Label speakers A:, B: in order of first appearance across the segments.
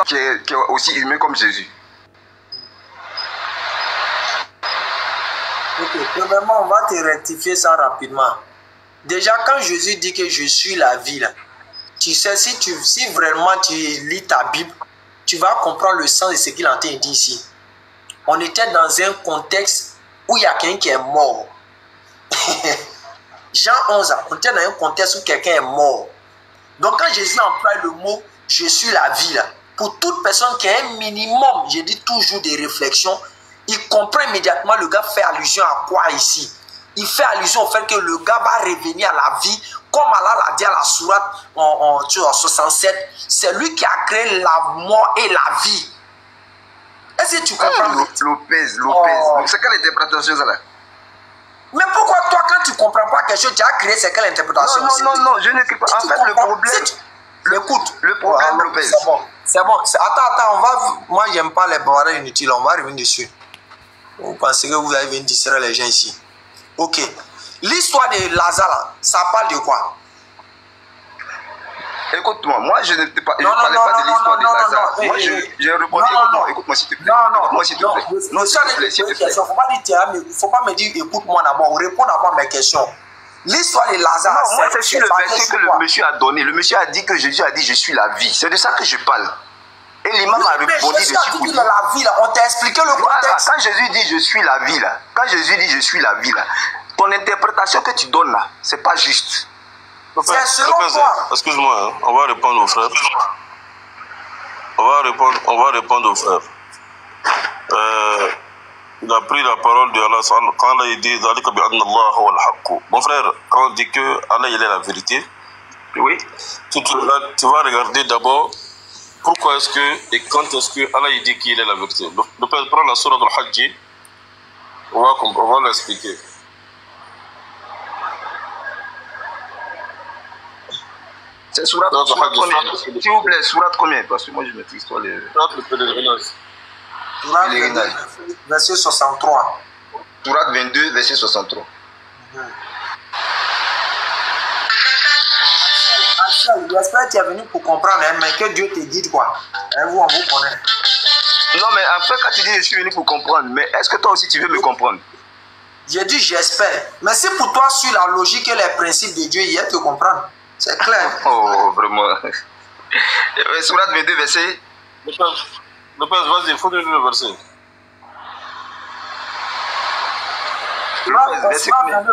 A: qui est aussi humain comme Jésus.
B: Ok, premièrement, on va te rectifier ça rapidement. Déjà, quand Jésus dit que je suis la vie, là, tu sais, si vraiment tu lis ta Bible, tu vas comprendre le sens de ce qu'il est en train de dire ici. On était dans un contexte où il y a quelqu'un qui est mort. Jean 11, on était dans un contexte où quelqu'un est mort. Donc quand Jésus emploie le mot « je suis la vie », là, pour toute personne qui a un minimum, je dis toujours des réflexions, il comprend immédiatement le gars fait allusion à quoi ici. Il fait allusion au fait que le gars va revenir à la vie, comme Allah l'a dit à la sourate en 67, c'est lui qui a créé la mort et la vie. Est-ce que tu comprends?
A: Lopez. C'est quelle interprétation ça là?
B: Mais pourquoi toi, quand tu ne comprends pas quelque chose, tu as créé c'est quelle interprétation?
A: Non, je ne sais pas. En fait, le problème...
B: Écoute.
A: Le problème, Lopez.
B: C'est bon. Attends, on va... Moi, j'aime pas les bavards inutiles, on va revenir dessus. Vous pensez que vous allez venir distraire les gens ici? Ok. L'histoire de Lazare, là, ça parle de quoi?
A: Écoute-moi, moi je ne parlais pas de l'histoire de Lazare. Moi je répondais, écoute-moi s'il te plaît. Écoute-moi s'il te plaît. Non, s'il te plaît, s'il te plaît.
B: Faut pas me dire écoute-moi d'abord, réponds d'abord à mes questions. L'histoire de Lazare,
A: moi c'est sur le verset que le monsieur a donné. Le monsieur a dit que Jésus a dit je suis la vie. C'est de ça que je parle. Et l'imam a répondu dessus pour dire.
B: La vie, là, on t'a expliqué le contexte.
A: Quand Jésus dit je suis la vie là, ton interprétation que tu donnes là, c'est pas juste.
B: C'est selon toi.
C: Excuse-moi, hein, on va répondre aux frères. On va répondre aux frères. Il a pris la parole de Allah quand il dit mon frère, quand on dit que Allah il est la vérité,
A: oui.
C: Tu vas regarder d'abord pourquoi est-ce que et quand est-ce que Allah il dit qu'il est la vérité. Le père prend la sourate al-Hajj, on va l'expliquer.
A: C'est sourate combien? S'il vous plaît, sourate combien? Parce que moi je maîtrise pas les...
C: Sourate le pèlerinage.
B: Sourate verset 63.
A: Sourate 22, verset 63.
B: Axel, j'espère que tu es venu pour comprendre, hein, mais que Dieu te dit quoi? Et vous, on vous connaît.
A: Non, mais en fait, quand tu dis je suis venu pour comprendre, mais est-ce que toi aussi tu veux me comprendre?
B: J'ai dit j'espère. Mais si pour toi, sur la logique et les principes de Dieu, il y a te comprendre. C'est clair.
A: Oh, vraiment. Sourate 22, verset.
C: Le père, vas-y, il faut donner le verset.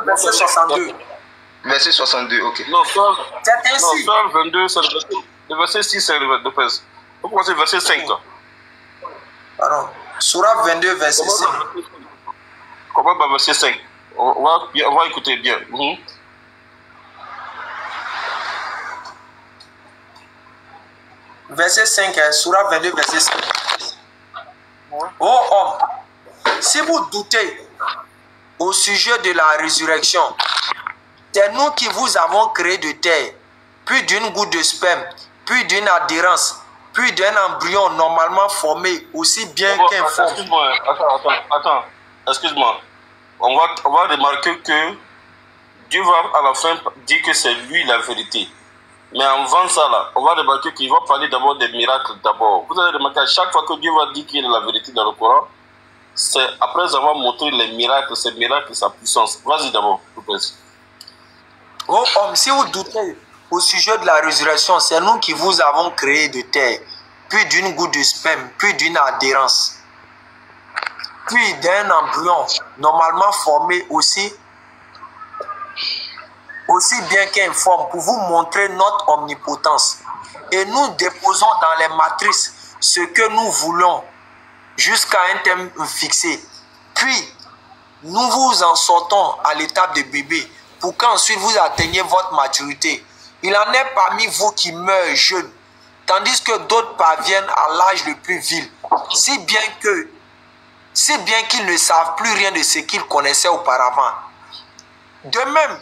B: Verset 62.
A: Verset 62, ok.
C: Non,
B: c'est ainsi.
C: Non, 22, c'est le verset 6, c'est le père. Pourquoi c'est le verset 5 là?
B: Pardon. Sourate 22, verset 5.
C: Comment va verset 5? On va écouter bien.
B: Verset 5, Sourate 22, verset 5. Ô homme, si vous doutez au sujet de la résurrection, c'est nous qui vous avons créé de terre, puis d'une goutte de sperme, puis d'une adhérence, puis d'un embryon normalement formé, aussi bien qu'informe.
C: Excuse-moi, attends. Excuse-moi. On va remarquer que Dieu va à la fin dire que c'est lui la vérité. Mais avant ça, là, on va remarquer qu'il va parler d'abord des miracles d'abord. Vous allez remarquer à chaque fois que Dieu va dire qu'il est la vérité dans le Coran, c'est après avoir montré les miracles, ces miracles, sa puissance. Vas-y d'abord, s'il vous plaît.
B: Oh homme, si vous doutez au sujet de la résurrection, c'est nous qui vous avons créé de terre, puis d'une goutte de sperme, puis d'une adhérence, puis d'un embryon normalement formé aussi bien qu'informe, pour vous montrer notre omnipotence. Et nous déposons dans les matrices ce que nous voulons jusqu'à un terme fixé. Puis, nous vous en sortons à l'étape de bébé pour qu'ensuite vous atteigniez votre maturité. Il en est parmi vous qui meurent jeunes, tandis que d'autres parviennent à l'âge le plus vil, si bien qu'ils ne savent plus rien de ce qu'ils connaissaient auparavant. De même,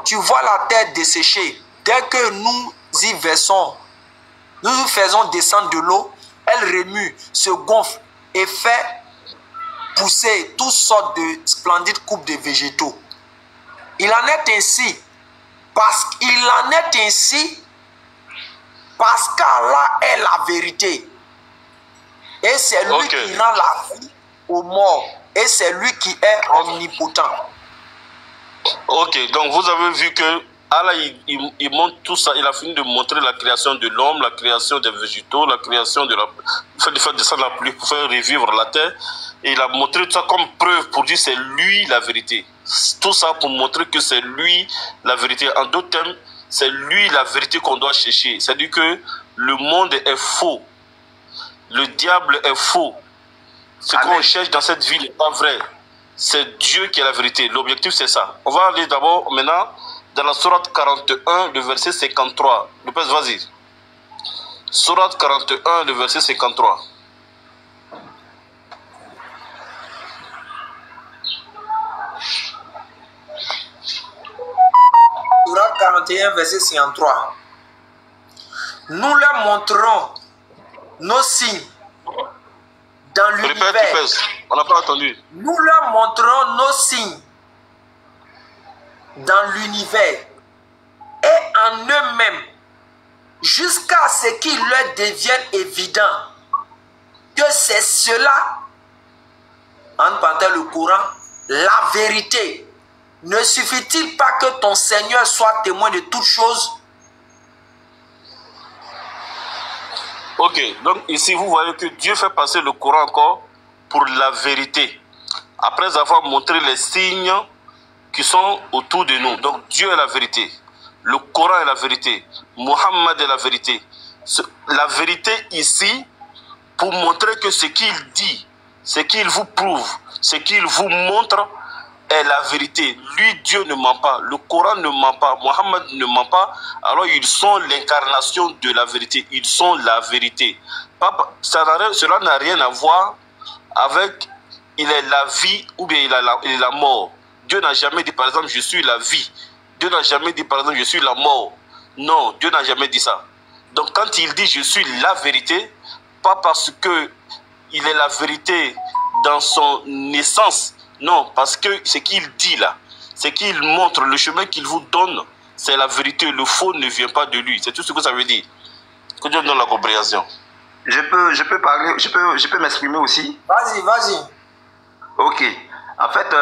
B: tu vois la terre desséchée. Dès que nous y versons, nous nous faisons descendre de l'eau, elle remue, se gonfle et fait pousser toutes sortes de splendides coupes de végétaux. Il en est ainsi parce qu'Allah est la vérité Et c'est lui qui rend la vie aux morts. Et c'est lui qui est omnipotent.
C: Ok, donc vous avez vu que Allah, il montre tout ça. Il a fini de montrer la création de l'homme, la création des végétaux, la création de la... Il fait descendre la pluie pour faire revivre la terre. Et il a montré tout ça comme preuve pour dire c'est lui la vérité. Tout ça pour montrer que c'est lui la vérité. En d'autres termes, c'est lui la vérité qu'on doit chercher. C'est-à-dire que le monde est faux. Le diable est faux. Ce qu'on cherche dans cette vie n'est pas vrai. C'est Dieu qui est la vérité. L'objectif, c'est ça. On va aller d'abord maintenant dans la sourate 41, le verset 53. Lopez, vas-y. Sourate 41, le verset 53.
B: Sourate 41, verset 53. Nous leur montrerons nos signes dans l'univers.
C: Répète, on n'a pas entendu.
B: Nous leur montrerons nos signes dans l'univers et en eux-mêmes jusqu'à ce qu'il leur devienne évident que c'est cela, en partant le Coran, la vérité. Ne suffit-il pas que ton Seigneur soit témoin de toutes choses?
C: Ok, donc ici vous voyez que Dieu fait passer le Coran encore pour la vérité. Après avoir montré les signes qui sont autour de nous. Donc Dieu est la vérité. Le Coran est la vérité. Mohammed est la vérité. La vérité ici, pour montrer que ce qu'il dit, ce qu'il vous prouve, ce qu'il vous montre est la vérité. Lui, Dieu ne ment pas. Le Coran ne ment pas. Mohammed ne ment pas. Alors ils sont l'incarnation de la vérité. Ils sont la vérité. Cela n'a rien à voir avec il est la vie ou bien il est la mort. Dieu n'a jamais dit par exemple je suis la vie. Dieu n'a jamais dit par exemple je suis la mort. Non, Dieu n'a jamais dit ça. Donc quand il dit je suis la vérité, pas parce que il est la vérité dans son essence. Non, parce que ce qu'il dit là, ce qu'il montre, le chemin qu'il vous donne, c'est la vérité. Le faux ne vient pas de lui. C'est tout ce que ça veut dire. Que Dieu donne la compréhension.
A: Je peux parler, je peux m'exprimer aussi.
B: Vas-y, vas-y.
A: Ok. En fait,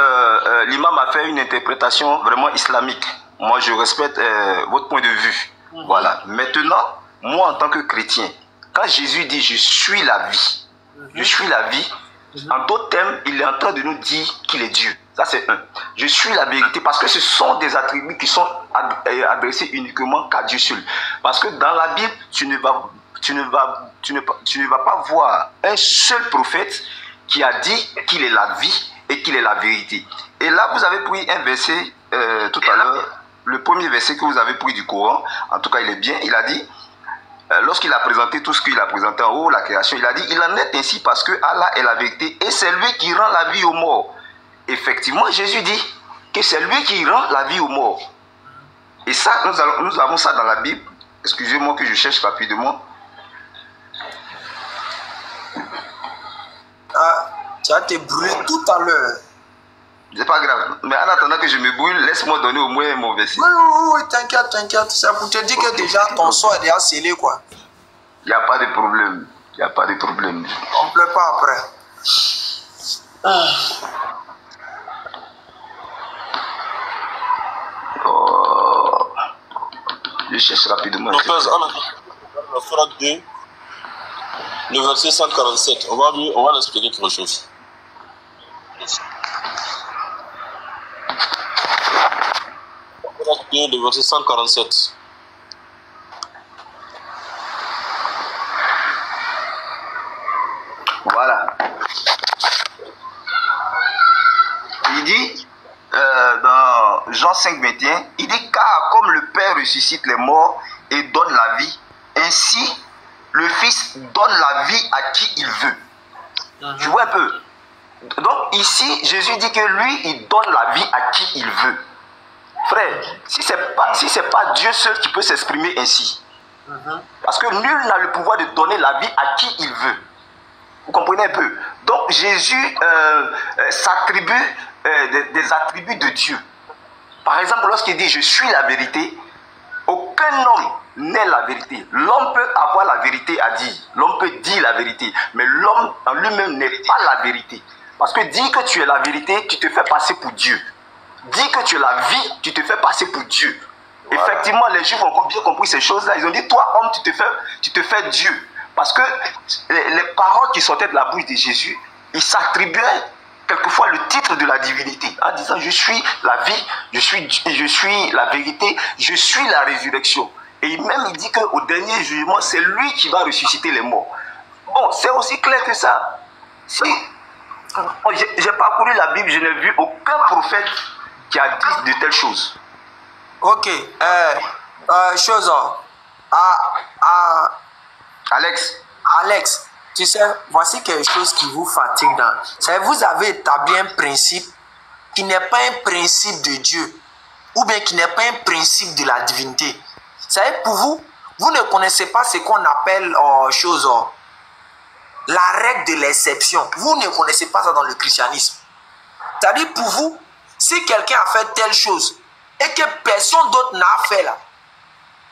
A: l'imam a fait une interprétation vraiment islamique. Moi, je respecte votre point de vue. Voilà. Maintenant, moi, en tant que chrétien, quand Jésus dit « je suis la vie », je suis la vie, en d'autres termes, il est en train de nous dire qu'il est Dieu. Ça, c'est un. Je suis la vérité parce que ce sont des attributs qui sont adressés uniquement qu'à Dieu seul. Parce que dans la Bible, tu ne vas pas voir un seul prophète qui a dit qu'il est la vie et qu'il est la vérité. Et là, vous avez pris un verset tout à l'heure, le premier verset que vous avez pris du Coran, en tout cas, il est bien, il a dit, lorsqu'il a présenté tout ce qu'il a présenté en haut, la création, il a dit, il en est ainsi parce que Allah est la vérité et c'est lui qui rend la vie aux morts. Effectivement, Jésus dit que c'est lui qui rend la vie aux morts. Et ça, nous avons ça dans la Bible. Excusez-moi que je cherche rapidement.
B: Ah, tu as été brûlé tout à l'heure.
A: C'est pas grave. Mais en attendant que je me brûle, laisse-moi donner au moins mon verset.
B: Oui, t'inquiète, t'inquiète. C'est pour te dire que déjà ton sort est déjà scellé, quoi.
A: Il n'y a pas de problème. Il n'y a pas de problème.
B: On ne pleure pas après.
A: Oh. Je cherche rapidement.
C: Donc, la sourate 2, le verset 147. On va l'expliquer quelque chose. Le verset 147.
A: Voilà. Il dit dans Jean 5, 21, il dit car comme le Père ressuscite les morts et donne la vie, ainsi le Fils donne la vie à qui il veut. Tu vois un peu. Donc ici, Jésus dit que lui, il donne la vie à qui il veut. Frère, si c'est pas Dieu seul qui peut s'exprimer ainsi. Parce que nul n'a le pouvoir de donner la vie à qui il veut. Vous comprenez un peu? Donc Jésus s'attribue des attributs de Dieu. Par exemple, lorsqu'il dit « je suis la vérité », aucun homme n'est la vérité. L'homme peut avoir la vérité à dire. L'homme peut dire la vérité. Mais l'homme en lui-même n'est pas la vérité. Parce que dire que tu es la vérité, tu te fais passer pour Dieu. Dire que tu es la vie, tu te fais passer pour Dieu. Voilà. Effectivement, les Juifs ont bien compris ces choses-là. Ils ont dit, toi, homme, tu te fais Dieu. Parce que les paroles qui sortaient de la bouche de Jésus, ils s'attribuaient quelquefois le titre de la divinité, en disant, je suis la vie, je suis la vérité, je suis la résurrection. Et même, il dit qu'au dernier jugement, c'est lui qui va ressusciter les morts. Bon, c'est aussi clair que ça. Si j'ai parcouru la Bible, je n'ai vu aucun prophète qui a dit de telles choses.
B: Ok. Chose. Alex, tu sais, voici quelque chose qui vous fatigue. Vous avez établi un principe qui n'est pas un principe de Dieu, ou bien qui n'est pas un principe de la divinité. Vous savez, pour vous, vous ne connaissez pas ce qu'on appelle la règle de l'exception. Vous ne connaissez pas ça dans le christianisme. C'est-à-dire, pour vous, si quelqu'un a fait telle chose et que personne d'autre n'a fait là,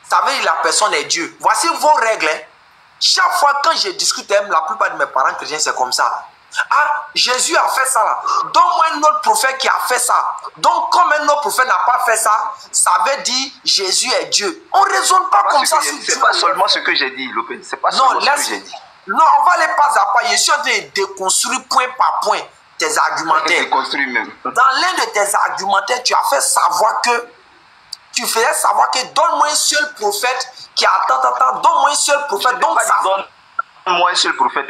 B: ça veut dire que la personne est Dieu. Voici vos règles. Chaque fois quand je discute avec la plupart de mes parents chrétiens, c'est comme ça. Ah, Jésus a fait ça là. Donne-moi un autre prophète qui a fait ça. Donc, comme un autre prophète n'a pas fait ça, ça veut dire Jésus est Dieu. On ne raisonne pas comme ça sur Dieu.
A: C'est pas seulement ce que j'ai dit, Lopez. C'est pas seulement ce que j'ai dit.
B: Non, on va aller pas à pas. Je suis en train de déconstruire point par point tes argumentaires.
A: Déconstruire même.
B: Dans l'un de tes argumentaires, tu as fait savoir que tu faisais savoir que donne-moi un seul prophète qui a donne-moi un seul prophète. Donc ça.
A: Donne-moi un seul prophète.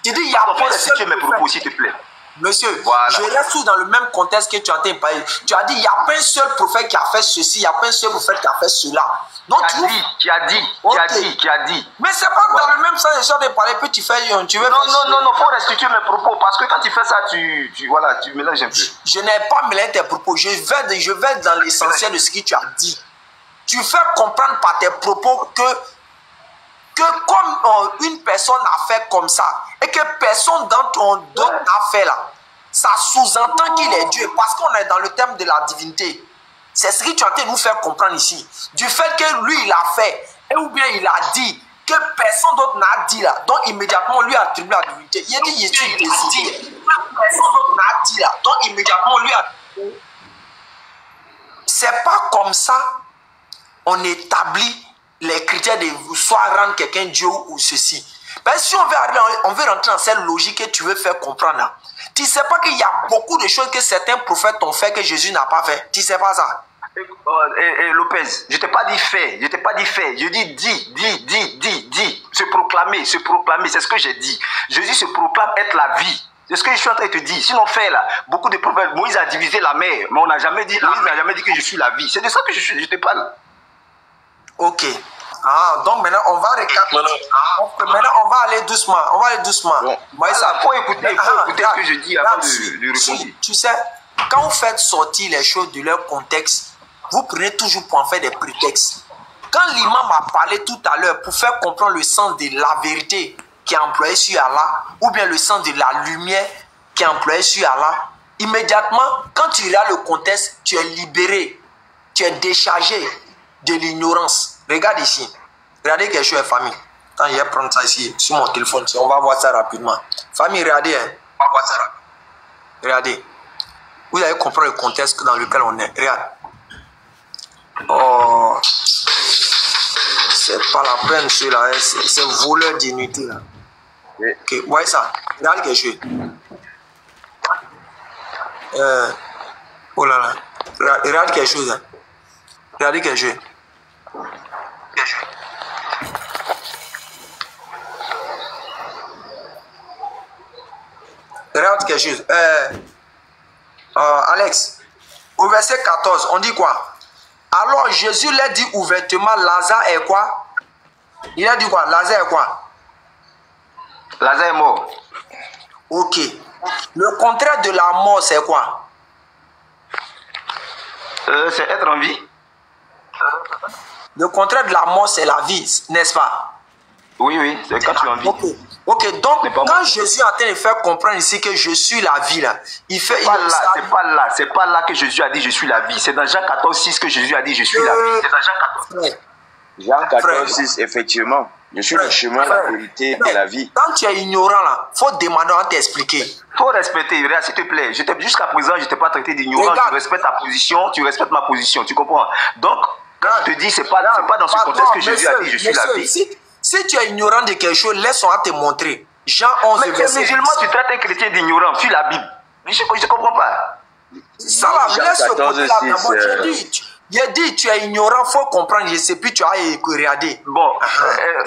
B: Tu dis il y a pas de seul
A: mes propos, s'il te plaît.
B: Monsieur, voilà. Je reste toujours dans le même contexte que tu as dit. Tu as dit il n'y a pas un seul prophète qui a fait ceci, il n'y a pas un seul prophète qui a fait cela. Donc
A: qui a dit.
B: Mais c'est pas dans le même sens que j'ai parlé, puis tu fais.
A: Non, faut restituer mes propos parce que quand tu fais ça, tu mélanges un peu.
B: Je n'ai pas mélangé tes propos. Je vais dans l'essentiel de ce que tu as dit. Tu fais comprendre par tes propos que comme une personne a fait comme ça et que personne d'autre n'a fait là, ça sous-entend qu'il est Dieu parce qu'on est dans le thème de la divinité. C'est ce que tu as été nous faire comprendre ici. Du fait que lui il a fait et ou bien il a dit que personne d'autre n'a dit là, donc immédiatement on lui attribue la divinité. Il a dit je suis décidé. Personne d'autre n'a dit là, donc immédiatement on lui attribue. C'est pas comme ça on établit les critères de soit rendre quelqu'un Dieu ou ceci. Ben, si on veut rentrer dans cette logique que tu veux faire comprendre là, tu ne sais pas qu'il y a beaucoup de choses que certains prophètes ont fait que Jésus n'a pas fait. Tu ne sais pas ça?
A: Lopez, je ne t'ai pas dit fait. Je dis dit. Se proclamer. C'est ce que j'ai dit. Jésus se proclame être la vie. C'est ce que je suis en train de te dire. Sinon, fait là, beaucoup de prophètes, Moïse a divisé la mer, mais Moïse n'a jamais dit que je suis la vie. C'est de ça que je te parle.
B: Ok. Donc maintenant on va récapituler. Maintenant on va aller doucement.
A: Bon. Il faut écouter ce que je dis avant de répondre.
B: Tu sais, quand vous faites sortir les choses de leur contexte, vous prenez toujours pour en faire des prétextes. Quand l'imam a parlé tout à l'heure pour faire comprendre le sens de la vérité qui est employé sur Allah, ou bien le sens de la lumière qui est employé sur Allah, immédiatement, quand tu regardes le contexte, tu es libéré, tu es déchargé de l'ignorance. Regarde ici. Regardez quelque chose, famille. Attends, je vais prendre ça ici sur mon téléphone. On va voir ça rapidement. Famille, regardez. On va voir ça rapidement. Regardez. Vous allez comprendre le contexte dans lequel on est. Regarde. Oh. C'est pas la peine, celui-là. C'est voleur d'inutilité, là. Ok, voyez ça. Regarde quelque chose. Oh là là. Regarde quelque chose. Hein. Regardez quelque chose. Regarde quelque chose. Alex, au verset 14, on dit quoi? Alors Jésus leur dit ouvertement, Lazare est quoi? Il a dit quoi? Lazare est quoi?
A: Lazare est mort.
B: Ok. Le contraire de la mort, c'est quoi?
A: C'est être en vie.
B: Le contraire de la mort, c'est la vie, n'est-ce pas?
A: Oui, c'est quand tu es en vie.
B: Ok, donc quand Jésus est en train de faire comprendre ici que je suis la vie, là, il fait...
A: C'est pas là que Jésus a dit je suis la vie. C'est dans Jean 14, 6 que Jésus a dit je suis la vie. C'est dans Jean 14.
D: Jean 14,6, effectivement. Je suis le chemin, la vérité et la vie.
B: Quand tu es ignorant, là, il faut demander à t'expliquer.
A: Il faut respecter, regarde, s'il te plaît. Jusqu'à présent, je ne t'ai pas traité d'ignorant. Tu respectes ta position, tu respectes ma position, tu comprends? Donc, quand je te dis, ce n'est pas dans ce contexte que Jésus a dit, je suis la vie.
B: Si tu es ignorant de quelque chose, laisse-moi te montrer. Jean 11,
A: mais verset 10. Musulman, tu traites un chrétien d'ignorant sur la Bible. Je ne comprends pas.
B: Ça va, laisse ce côté-là d'abord. J'ai dit, tu es ignorant, il faut comprendre. Je ne sais plus, tu as regardé.
A: Bon,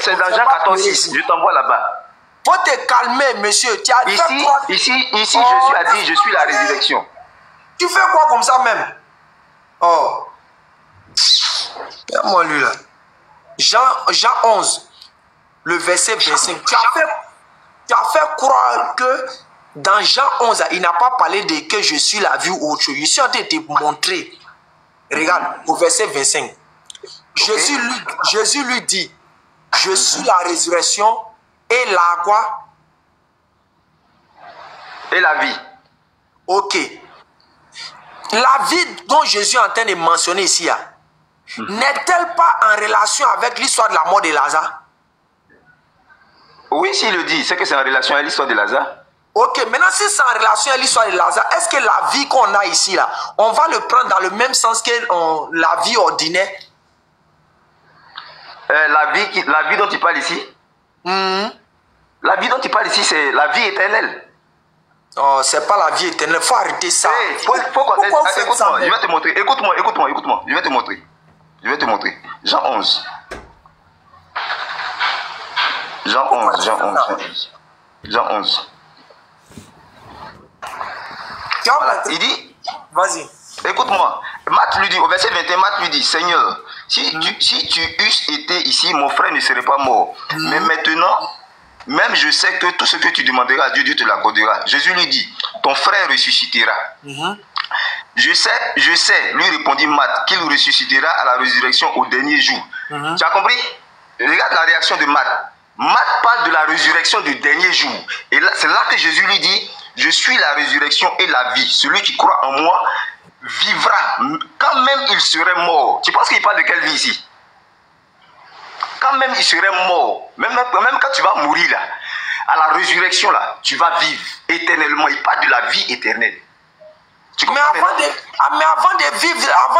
A: c'est dans Jean 14,6. Je t'envoie là-bas.
B: Faut te calmer, monsieur. Tu as
A: ici, Jésus a dit, je suis la résurrection.
B: Tu fais quoi comme ça même? Oh. Regarde-moi lui là. Jean 11, le verset 25. Tu as fait croire que dans Jean 11, il n'a pas parlé de que je suis la vie ou autre chose. Je suis en train de te montrer. Regarde, au verset 25. Jésus lui dit, je suis la résurrection et la quoi?
A: Et la vie.
B: Ok. La vie dont Jésus est en train de mentionner ici, n'est-elle pas en relation avec l'histoire de la mort de Lazare?
A: Oui, s'il le dit, c'est que c'est en relation avec l'histoire de Lazare.
B: Ok, maintenant si c'est en relation avec l'histoire de Lazare, est-ce que la vie qu'on a ici, là, on va le prendre dans le même sens que la vie ordinaire?
A: La vie dont tu parles ici, la vie dont tu parles ici, c'est la vie éternelle.
B: Oh, c'est pas la vie éternelle, il faut arrêter ça.
A: Écoute-moi, je vais te montrer. Écoute-moi. Je vais te montrer. Jean 11. Jean 11. Il dit,
B: vas-y.
A: Écoute-moi, Matt lui dit, au verset 21, Matt lui dit, Seigneur, si tu eusses été ici, mon frère ne serait pas mort. Mais maintenant, même je sais que tout ce que tu demanderas à Dieu, Dieu te l'accordera. Jésus lui dit, ton frère ressuscitera. Je sais, lui répondit Matt, qu'il ressuscitera à la résurrection au dernier jour. Tu as compris? Regarde la réaction de Matt. Matt parle de la résurrection du dernier jour. Et c'est là que Jésus lui dit, je suis la résurrection et la vie. Celui qui croit en moi vivra, quand même il serait mort. Tu penses qu'il parle de quelle vie ici? Quand même il serait mort, même quand tu vas mourir là, à la résurrection là, tu vas vivre éternellement. Il parle de la vie éternelle.
B: Mais avant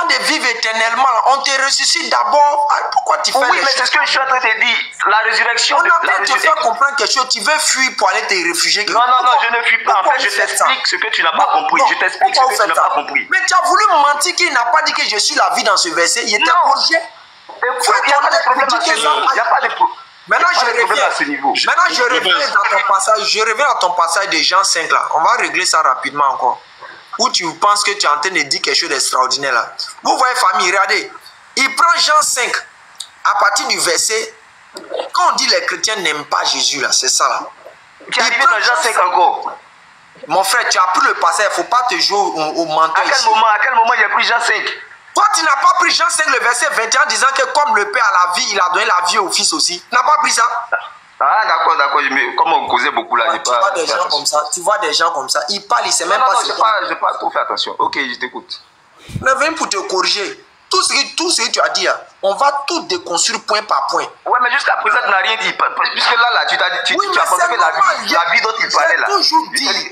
B: de vivre éternellement, on te ressuscite d'abord. Pourquoi tu fais
A: oui, mais c'est ce que je suis en train de dire. La résurrection.
B: On a peut-être te faire comprendre quelque chose. Tu veux fuir pour aller te réfugier.
A: Non, je ne fuis pas. En fait, je t'explique ce que tu n'as pas compris. Je t'explique ce que tu n'as pas compris.
B: Mais tu as voulu me mentir qu'il n'a pas dit que je suis la vie dans ce verset. Il était corrigé.
A: Il n'y a pas de problème à ce niveau. Il n'y a pas de problème.
B: Maintenant, je reviens dans ton passage de Jean 5 là. On va régler ça rapidement encore. Où tu penses que tu es en train de dire quelque chose d'extraordinaire là. Vous voyez, famille, regardez. Il prend Jean 5 à partir du verset. Quand on dit les chrétiens n'aiment pas Jésus là, c'est ça là.
A: Tu es arrivé dans Jean 5 encore.
B: Mon frère, tu as pris le passage, il ne faut pas te jouer au menteur ici.
A: À quel moment j'ai pris Jean 5?
B: Toi, tu n'as pas pris Jean 5, le verset 21, disant que comme le Père a la vie, il a donné la vie au Fils aussi. Tu n'as pas pris ça?
A: Ah, d'accord. Comme on causait beaucoup là,
B: tu vois des gens comme ça. Tu vois des gens comme ça. Ils parlent, ils ne savent même pas.
A: Je n'ai pas trop fait attention. Ok, je t'écoute.
B: Mais viens pour te corriger. Tout ce que tu as dit, on va tout déconstruire point par point.
A: Ouais, mais jusqu'à présent, tu n'as rien dit. Puisque là, tu as pensé que la vie dont il parlait là.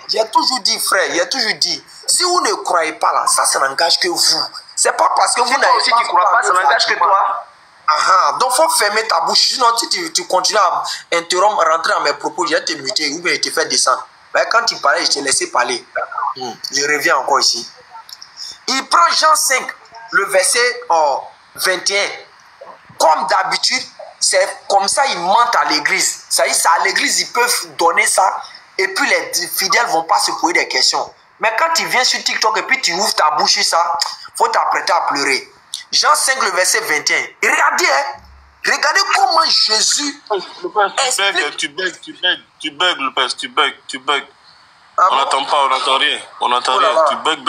B: J'ai toujours dit, frère, j'ai toujours dit, si vous ne croyez pas là, ça n'engage que vous. C'est pas parce que vous n'avez pas...
A: Si tu ne crois pas, ça n'engage que toi.
B: Donc, il faut fermer ta bouche. Sinon, si tu continues à interrompre, rentrer dans mes propos, je vais te muter ou bien te faire descendre. Mais quand tu parlais, je t'ai laissé parler. Je reviens encore ici. Il prend Jean 5, le verset 21. Comme d'habitude, c'est comme ça ils mentent à l'église. Ça y est, à l'église, ils peuvent donner ça. Et puis, les fidèles ne vont pas se poser des questions. Mais quand tu viens sur TikTok et puis tu ouvres ta bouche sur ça, il faut t'apprêter à pleurer. Jean 5, le verset 21. Et regardez, regardez comment Jésus...
C: Tu bugs, Lopez, tu bugs. On n'entend pas, on n'entend rien. Tu bugs.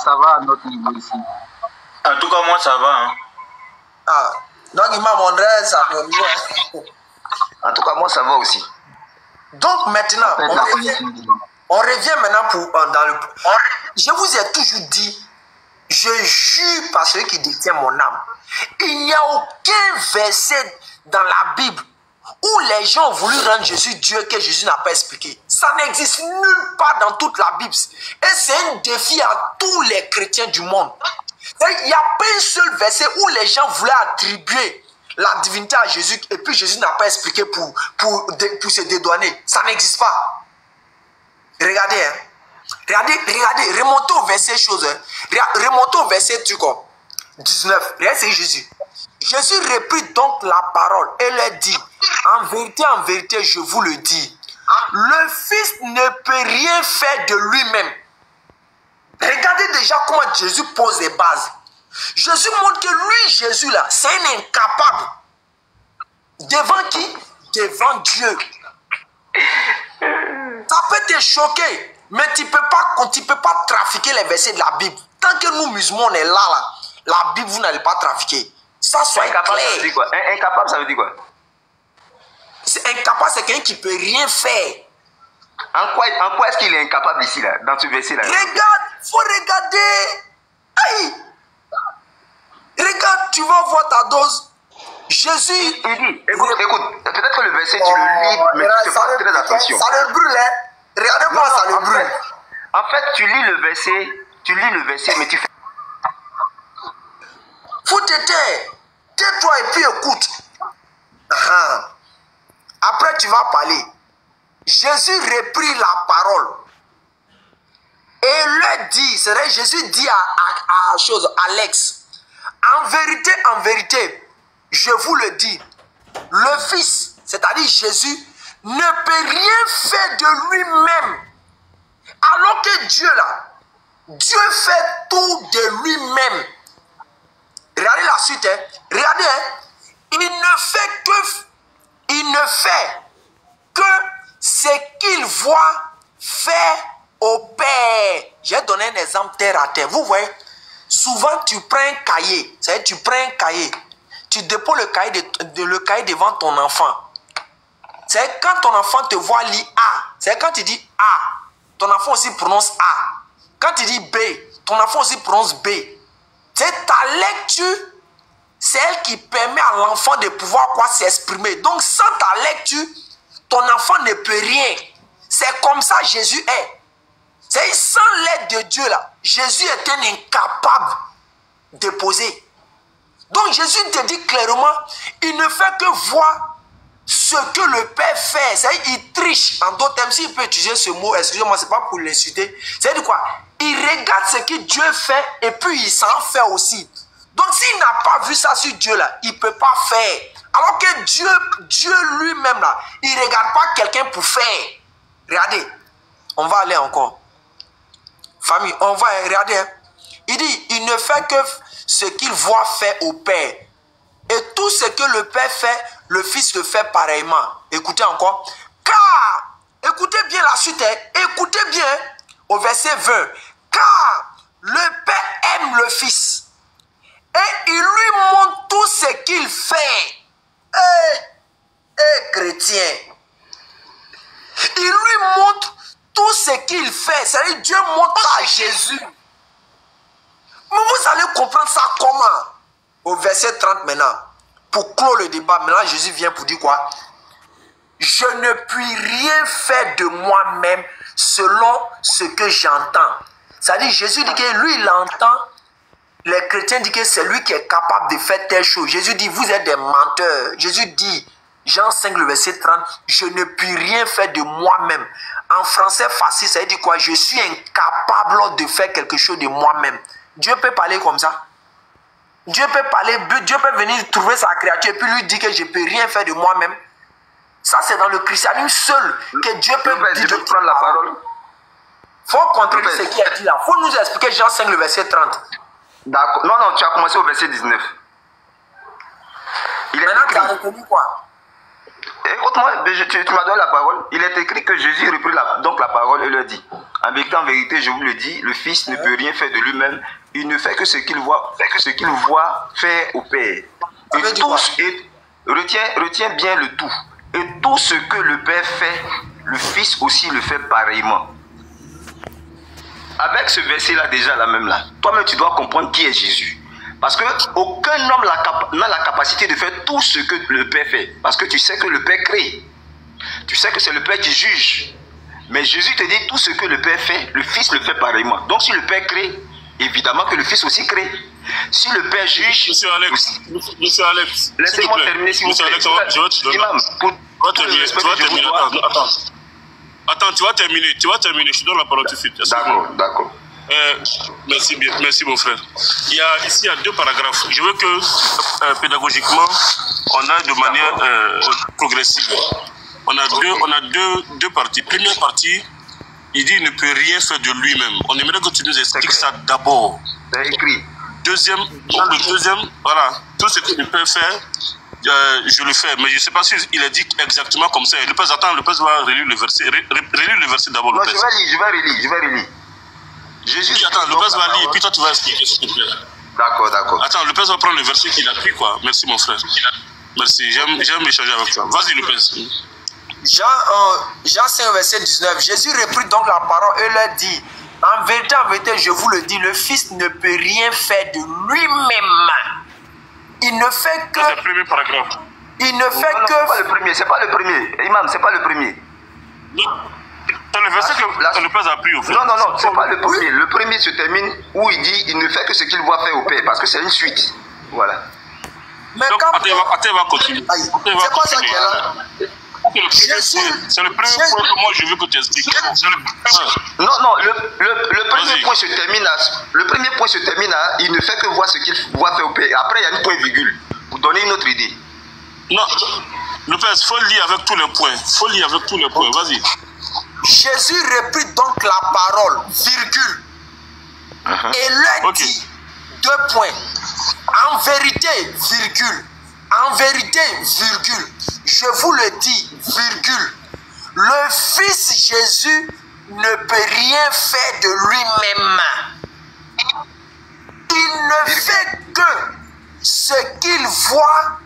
D: Ça va à notre niveau ici.
C: En tout cas, moi, ça va. Hein.
B: Ah, donc il m'a montré ça.
A: En tout cas, moi, ça va aussi.
B: Donc maintenant, on revient maintenant dans le... Je vous ai toujours dit, Je jure par celui qui détient mon âme. Il n'y a aucun verset dans la Bible où les gens ont voulu rendre Jésus Dieu que Jésus n'a pas expliqué. Ça n'existe nulle part dans toute la Bible. Et c'est un défi à tous les chrétiens du monde. Il n'y a pas un seul verset où les gens voulaient attribuer la divinité à Jésus et puis Jésus n'a pas expliqué pour se dédouaner. Ça n'existe pas. Regardez, hein. Regardez, remontez au verset chose. Remontez au verset 19. Regardez, c'est Jésus. Jésus reprit donc la parole et leur dit, en vérité, je vous le dis, le Fils ne peut rien faire de lui-même. Regardez déjà comment Jésus pose les bases. Jésus montre que lui, Jésus là, c'est un incapable. Devant qui? Devant Dieu. Ça peut te choquer, mais tu ne peux pas trafiquer les versets de la Bible. Tant que nous musulmans on est là, la Bible vous n'allez pas trafiquer. Ça soit
A: incapable,
B: clair.
A: ça veut dire quoi? Incapable, ça veut dire quoi?
B: Incapable, c'est quelqu'un qui ne peut rien faire.
A: En quoi est-ce qu'il est incapable ici, là, dans ce verset-là?
B: Regarde, il faut regarder. Aïe. Regarde, tu vas voir ta dose. Jésus.
A: Il dit, écoute, peut-être que le verset, tu le lis, mais tu fais pas très attention.
B: Ça le brûle, hein. Regardez-moi, ça le brûle.
A: En fait, tu lis le verset, mais tu fais.
B: Faut te taire. Tais-toi et puis écoute. Après, tu vas parler. Jésus reprit la parole et leur dit, c'est vrai, Jésus dit à Alex, en vérité, je vous le dis, le Fils, c'est-à-dire Jésus, ne peut rien faire de lui-même. Alors que Dieu là, Dieu fait tout de lui-même. Regardez la suite, hein. Regardez, hein. Il ne fait que ce qu'il voit faire au Père. J'ai donné un exemple terre à terre. Vous voyez, souvent tu prends un cahier, c'est-à-dire tu prends un cahier, tu déposes le cahier devant ton enfant. C'est quand ton enfant te voit lire A, c'est quand tu dis A, ton enfant aussi prononce A. Quand tu dis B, ton enfant aussi prononce B. C'est ta lecture, c'est elle qui permet à l'enfant de pouvoir s'exprimer. Donc sans ta lecture, ton enfant ne peut rien. C'est comme ça Jésus est. C'est sans l'aide de Dieu là, Jésus est un incapable de poser. Donc Jésus te dit clairement, il ne fait que voir ce que le Père fait. C'est-à-dire il triche. En d'autres termes, s'il peut utiliser ce mot, excusez-moi, c'est pas pour l'insulter. C'est-à-dire quoi? Il regarde ce que Dieu fait et puis il s'en fait aussi. Donc s'il n'a pas vu ça sur Dieu là, il ne peut pas faire. Alors que Dieu lui-même là, il ne regarde pas quelqu'un pour faire. Regardez, on va aller encore. Famille, on va regarder. Hein. Il dit, il ne fait que ce qu'il voit faire au Père. Et tout ce que le Père fait, le Fils le fait pareillement. Écoutez encore. Car, écoutez bien la suite. Hein. Écoutez bien au verset 20. Car le Père aime le Fils. Et il lui montre tout ce qu'il fait. Chrétien. Il lui montre tout ce qu'il fait. C'est-à-dire Dieu montre à Jésus. Mais vous allez comprendre ça comment? Au verset 30 maintenant. Pour clore le débat, maintenant Jésus vient pour dire quoi? Je ne puis rien faire de moi-même selon ce que j'entends. C'est-à-dire Jésus dit que lui il entend. Les chrétiens disent que c'est lui qui est capable de faire telle chose. Jésus dit, vous êtes des menteurs. Jésus dit, Jean 5, le verset 30, je ne puis rien faire de moi-même. En français facile, ça veut dire quoi? Je suis incapable de faire quelque chose de moi-même. Dieu peut parler comme ça. Dieu peut parler, Dieu peut venir trouver sa créature et puis lui dire que je ne peux rien faire de moi-même. Ça, c'est dans le christianisme seul que Dieu peut dire.
A: Prendre la parole.
B: Il faut contrôler ce qu'il a dit là. Il faut nous expliquer Jean 5, le verset 30.
A: D'accord. Non, tu as commencé au verset 19.
B: Maintenant, tu as retenu quoi?
A: Écoute-moi, tu m'as donné la parole. Il est écrit que Jésus reprit donc la parole et leur dit, en vérité, je vous le dis, le Fils ne peut rien faire de lui-même. Il ne fait que ce qu'il voit, faire au Père. Et retiens bien le tout. Et tout ce que le Père fait, le Fils aussi le fait pareillement. avec ce verset-là déjà, là même là, toi-même tu dois comprendre qui est Jésus. Parce que aucun homme n'a la capacité de faire tout ce que le Père fait. Parce que tu sais que le Père crée. Tu sais que c'est le Père qui juge. Mais Jésus te dit tout ce que le Père fait, le Fils le fait pareillement. Donc si le Père crée, évidemment que le Fils aussi crée. Si le Père juge...
C: Monsieur Alex,
A: laissez-moi terminer s'il vous plaît.
C: Je vais te donner.
A: Imam,
C: Attends, tu vas terminer, je te donne la parole tout de suite.
A: D'accord.
C: Merci mon frère. Ici, il y a 2 paragraphes. Je veux que pédagogiquement, on a de manière progressive. On a deux parties. Première partie, il dit qu'il ne peut rien faire de lui-même. On aimerait que tu nous expliques ça d'abord.
A: C'est écrit.
C: Deuxième, voilà, tout ce que le Père fait, je le fais, mais je ne sais pas s'il a dit exactement comme ça. Le Père va relire le verset. Relire le verset d'abord.
A: Non, je vais relire.
C: Jésus dit, attends, le Père va lire, puis toi tu vas expliquer, s'il te plaît.
A: D'accord.
C: Attends, le Père va prendre le verset qu'il a pris, quoi. Merci, mon frère. Merci, j'aime échanger avec toi. Vas-y, le Père.
B: Jean 5, verset 19. Jésus reprit donc la parole et leur dit, en vérité, je vous le dis, le Fils ne peut rien faire de lui-même. Il ne fait que...
C: C'est le premier paragraphe.
B: Il ne fait
A: non,
B: que...
A: c'est pas le premier. Imam, c'est pas le premier.
C: C'est le verset que le Père a pris au fait.
A: Non, c'est pas le premier. Le premier se termine où il dit, il ne fait que ce qu'il voit faire au Père, parce que c'est une suite. Voilà.
B: Mais
C: donc,
B: quand...
C: Attends, va continuer.
B: C'est quoi ça qui est là?
C: C'est le premier point que moi je veux que tu expliques.
A: Non, le premier point se termine à... Le premier point se termine à... Il ne fait que voir ce qu'il voit faire au Père. Après, il y a une point virgule. Pour donner une autre idée.
C: Non, le Père, il faut lire avec tous les points. Vas-y.
B: Jésus reprit donc la parole, virgule. Et leur dit, 2 points. En vérité, virgule. En vérité, virgule. Je vous le dis, virgule. Le Fils Jésus ne peut rien faire de lui-même. Il ne fait que ce qu'il voit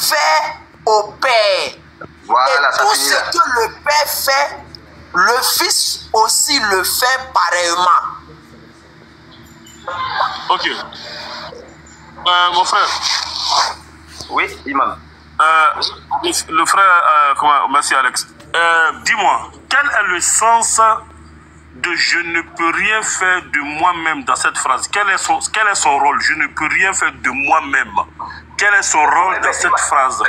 B: faire au Père.
A: Voilà,
B: et tout ce que le Père fait, le Fils aussi le fait pareillement.
C: Ok. Mon frère.
A: Oui, Imam.
C: Le frère, merci Alex. Dis-moi, quel est le sens de je ne peux rien faire de moi-même dans cette phrase? Quel est son rôle? Je ne peux rien faire de moi-même. Quel est son rôle dans cette phrase?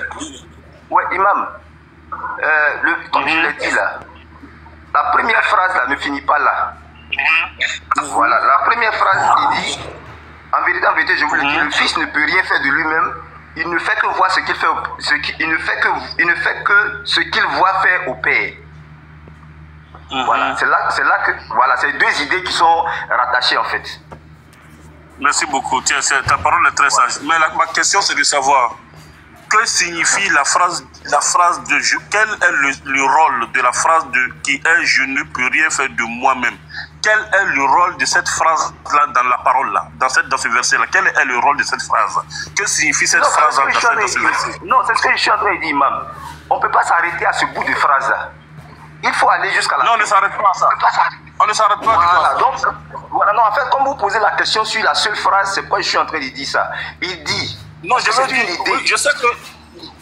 A: Oui, Imam. Comme je l'ai dit là, la première phrase là ne finit pas là. Voilà, la première phrase il dit, en vérité, je vous le dis, le Fils ne peut rien faire de lui-même. Il ne fait que voir ce qu'il fait, il ne fait que ce qu'il voit faire au Père. Voilà, c'est là que, voilà, c'est 2 idées qui sont rattachées en fait.
C: Merci beaucoup. Tiens, ta parole est très sage. Mais ma question c'est de savoir que signifie la phrase de je. Quel est le rôle de la phrase qui est je ne peux rien faire de moi-même? Quel est le rôle de cette phrase-là dans la parole-là, dans ce verset-là? Quel est le rôle de cette phrase? Que signifie cette phrase dans ce verset?
A: Non, c'est ce que je suis en train de dire, Imam. On ne peut pas s'arrêter à ce bout de phrase-là. Il faut aller jusqu'à la fin.
C: Non, on ne s'arrête pas à ça. On ne s'arrête pas
A: à ça. Donc, voilà, non, en fait, comme vous posez la question sur la seule phrase, c'est pourquoi je suis en train de dire ça. Il dit...
C: Non, je veux dire, oui, je sais que...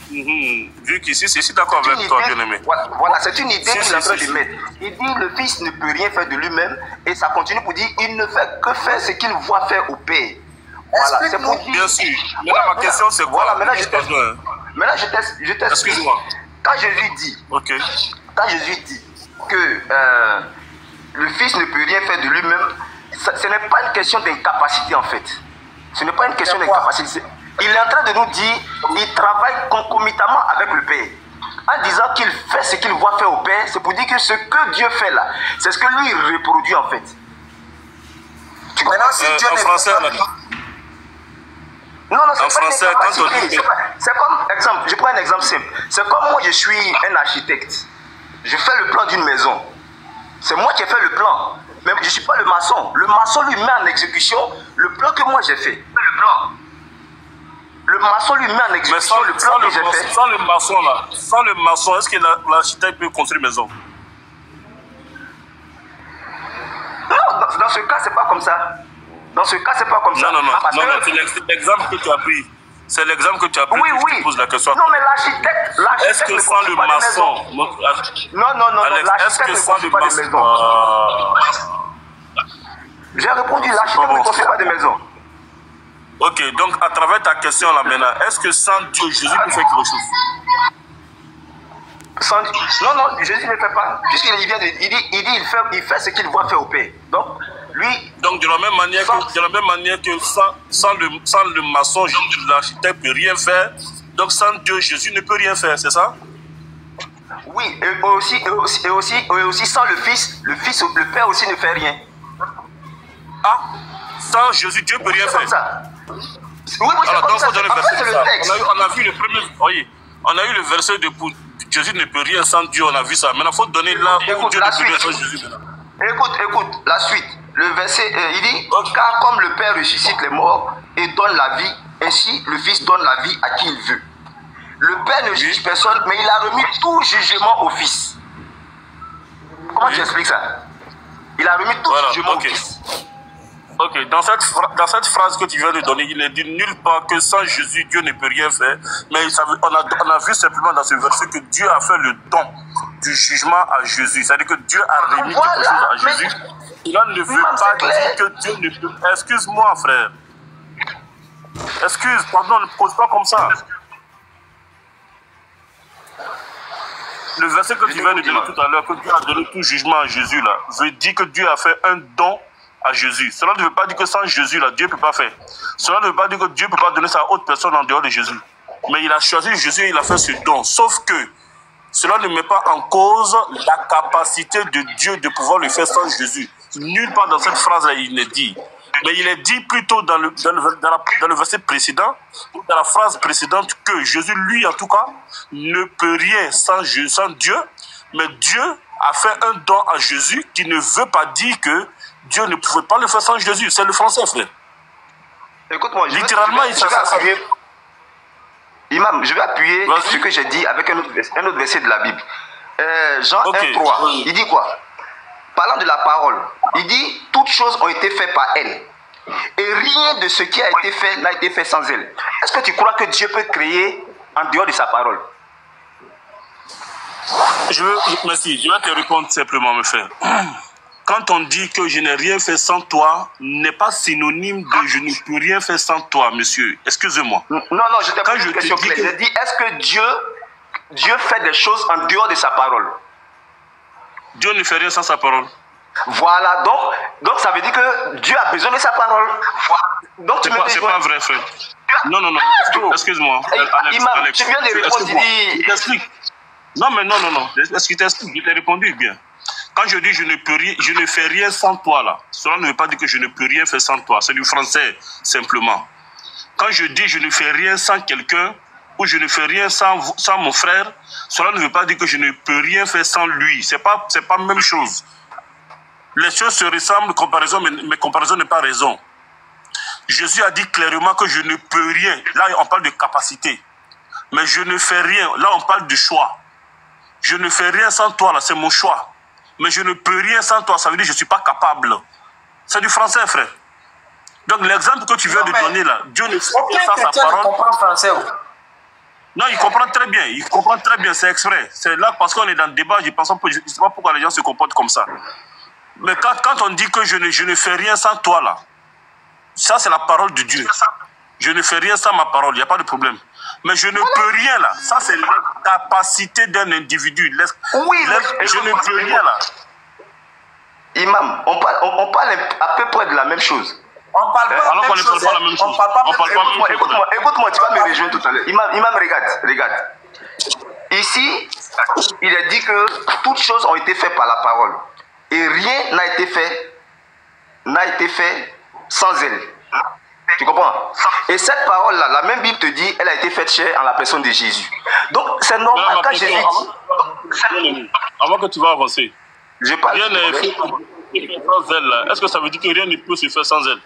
C: Vu qu'ici, c'est d'accord avec toi, bien-aimé.
A: Voilà, c'est une idée qu'il est en train de mettre. Il dit le Fils ne peut rien faire de lui-même et ça continue pour dire il ne fait que faire ce qu'il voit faire au Père. Voilà, c'est pour dire.
C: Bien sûr. Maintenant, ma question, c'est quoi?
A: Voilà, maintenant, je t'explique.
C: Excuse-moi.
A: Quand Jésus dit, que le Fils ne peut rien faire de lui-même, ce n'est pas une question d'incapacité en fait. Ce n'est pas une question d'incapacité. Il est en train de nous dire qu'il travaille concomitamment avec le Père. En disant qu'il fait ce qu'il voit faire au Père, c'est pour dire que ce que Dieu fait là, c'est ce que lui il reproduit en fait. Tu comprends? Si Dieu
C: en français,
A: non, c'est pas une incapacité. C'est comme, exemple, je prends un exemple simple. C'est comme moi, je suis un architecte. Je fais le plan d'une maison. C'est moi qui ai fait le plan. Mais je ne suis pas le maçon. Le maçon lui met en exécution le plan que moi j'ai fait. Le plan. Le maçon lui met en exécution le plan que j'ai fait.
C: Sans le maçon là, est-ce que l'architecte peut construire une maison?
A: Non, dans ce cas, c'est pas comme ça. Dans ce cas, c'est pas comme ça.
C: Non,
A: Parce que...
C: c'est l'exemple que tu as pris. C'est l'exemple que tu as pris.
A: Oui,
C: Je
A: oui.
C: te pose la question.
A: Non, mais l'architecte
C: Est-ce que
A: ne
C: sans
A: construit
C: le
A: pas des
C: maçon...
A: non,
C: Alex, est-ce
A: l'architecte
C: que
A: ne
C: sans
A: construit
C: le
A: pas des maisons. J'ai répondu, l'architecte ne construit pas des maisons.
C: Ok, donc à travers ta question là maintenant, est-ce que sans Dieu, Jésus peut faire quelque chose?
A: Non, Jésus ne fait pas. Puisqu'il vient il fait ce qu'il voit faire au Père. Donc, lui...
C: Donc de la même manière que sans le maçon, l'architecte ne peut rien faire, donc sans Dieu, Jésus ne peut rien faire, c'est ça?
A: Oui, et aussi sans le Père aussi ne fait rien.
C: Ah, sans Jésus, Dieu ne peut rien faire.
A: Ça. Oui,
C: alors donc,
A: c'est le texte.
C: On a vu le premier... Oui, on a eu le verset de Jésus ne peut rien sans Dieu, on a vu ça. Maintenant, il faut donner là où Dieu ne peut rien sans Jésus.
A: Écoute, la suite. Le verset, il dit, car comme le Père ressuscite les morts et donne la vie, ainsi le Fils donne la vie à qui il veut. Le Père ne juge personne, mais il a remis tout jugement au Fils. Comment tu expliques ça? Il a remis tout jugement au Fils.
C: Ok, dans cette phrase que tu viens de donner, il ne dit nulle part que sans Jésus, Dieu ne peut rien faire. Mais on a vu simplement dans ce verset que Dieu a fait le don du jugement à Jésus. C'est-à-dire que Dieu a remis quelque chose à Jésus. Cela ne veut pas dire que Dieu ne peut... Excuse-moi, frère. Pardon, ne pose pas comme ça. Le verset que tu viens de donner tout à l'heure, que Dieu a donné tout jugement à Jésus, là, veut dire que Dieu a fait un don à Jésus. Cela ne veut pas dire que sans Jésus, là, Dieu ne peut pas faire. Cela ne veut pas dire que Dieu ne peut pas donner ça à autre personne en dehors de Jésus. Mais il a choisi Jésus et il a fait ce don. Sauf que cela ne met pas en cause la capacité de Dieu de pouvoir le faire sans Jésus. Nulle part dans cette phrase-là, il n'est dit. Mais il est dit plutôt dans le verset précédent, dans la phrase précédente, que Jésus, lui, en tout cas, ne peut rien sans Dieu. Mais Dieu a fait un don à Jésus qui ne veut pas dire que Dieu ne pouvait pas le faire sans Jésus. C'est le français, frère.
A: Écoute-moi,
C: littéralement, il s'agit.
A: Imam, je vais appuyer ce que j'ai dit avec un autre verset de la Bible. Jean 1,3, il dit quoi? Parlant de la parole, il dit toutes choses ont été faites par elle. Et rien de ce qui a été fait n'a été fait sans elle. Est-ce que tu crois que Dieu peut créer en dehors de sa parole?
C: Merci, je vais te répondre simplement, mes frères. Quand on dit que je n'ai rien fait sans toi, n'est pas synonyme de je ne peux rien faire sans toi, monsieur. Excusez-moi.
A: Non, je t'ai posé une question claire. J'ai dit, est-ce que Dieu fait des choses en dehors de sa parole?
C: Dieu ne fait rien sans sa parole.
A: Voilà, donc ça veut dire que Dieu a besoin de sa parole. Donc tu
C: c'est pas vrai, frère. Non, excuse-moi.
A: Imam, tu viens de répondre,
C: il t'explique. Non. Est-ce qu'il t'explique? Il t'a répondu bien. Quand je dis je ne fais rien sans toi là, cela ne veut pas dire que je ne peux rien faire sans toi. C'est du français simplement. Quand je dis je ne fais rien sans quelqu'un ou je ne fais rien sans mon frère, cela ne veut pas dire que je ne peux rien faire sans lui. C'est pas la même chose. Les choses se ressemblent, mais comparaison n'est pas raison. Jésus a dit clairement que je ne peux rien. Là, on parle de capacité. Mais je ne fais rien. Là, on parle de choix. Je ne fais rien sans toi, là, c'est mon choix. Mais je ne peux rien sans toi, ça veut dire que je ne suis pas capable. C'est du français, frère. Donc l'exemple que tu viens de donner là, Dieu ne fait pas sans sa parole.
B: Comprend français.
C: Non, il comprend très bien, c'est exprès. C'est là parce qu'on est dans le débat, je ne sais pas pourquoi les gens se comportent comme ça. Mais quand on dit que je ne fais rien sans toi là, ça c'est la parole de Dieu. Je ne fais rien sans ma parole, il n'y a pas de problème. Mais je ne peux rien là, ça c'est la capacité d'un individu. Je ne peux rien là.
A: Imam, on parle à peu près de la même chose.
B: On parle pas
C: alors qu'on ne parle pas la même chose.
A: Écoute-moi, tu vas me rejoindre tout à l'heure. Imam, regarde. Ici, il est dit que toutes choses ont été faites par la parole. Et rien n'a été fait sans elle. Tu comprends? Et cette parole-là, la même Bible te dit, elle a été faite chair en la personne de Jésus. Donc, c'est normal quand Jésus dit...
C: Avant que tu vas avancer,
A: je parle.
C: Rien n'est fait sans elle là. Est-ce que ça veut dire que rien ne peut se faire sans elle?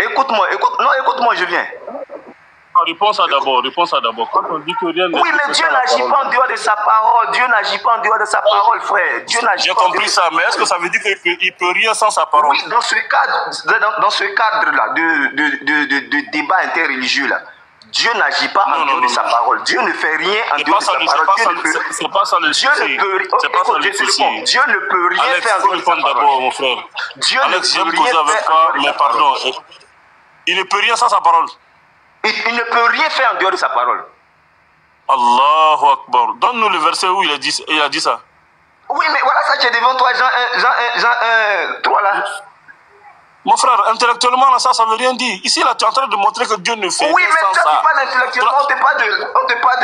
A: Écoute-moi, je viens.
C: réponds ça d'abord. Quand on dit que rien
A: Oui, mais Dieu n'agit pas en dehors de sa parole. Dieu n'agit pas en dehors de sa parole, frère. Dieu n'agit
C: J'ai
A: pas.
C: compris ça, mais est-ce que ça veut dire qu'il peut rien sans sa parole?
A: Oui, dans ce cadre-là de débat interreligieux là, Dieu n'agit pas en dehors de sa parole. Dieu ne fait rien en dehors de sa parole.
C: C'est pas ça le souci.
A: Dieu ne peut rien
C: Alex,
A: faire en dehors de sa parole.
C: d'abord, mon frère.
A: Dieu
C: Alex,
A: ne
C: j'aime
A: peut
C: causer
A: rien
C: avec
A: faire
C: toi,
A: en dehors de
C: mais
A: sa parole.
C: pardon. Il ne peut rien sans sa parole.
A: Il ne peut rien faire en dehors de sa parole.
C: Allahu Akbar. Donne-nous le verset où il a dit ça.
A: Oui, mais voilà ça qui est devant toi, Jean 1, 3 là.
C: Mon frère, intellectuellement, là, ça ne veut rien dire. Ici, là, tu es en train de montrer que Dieu ne fait
A: Oui,
C: rien
A: mais
C: sans
A: toi,
C: ça.
A: tu parles intellectuellement, on te parle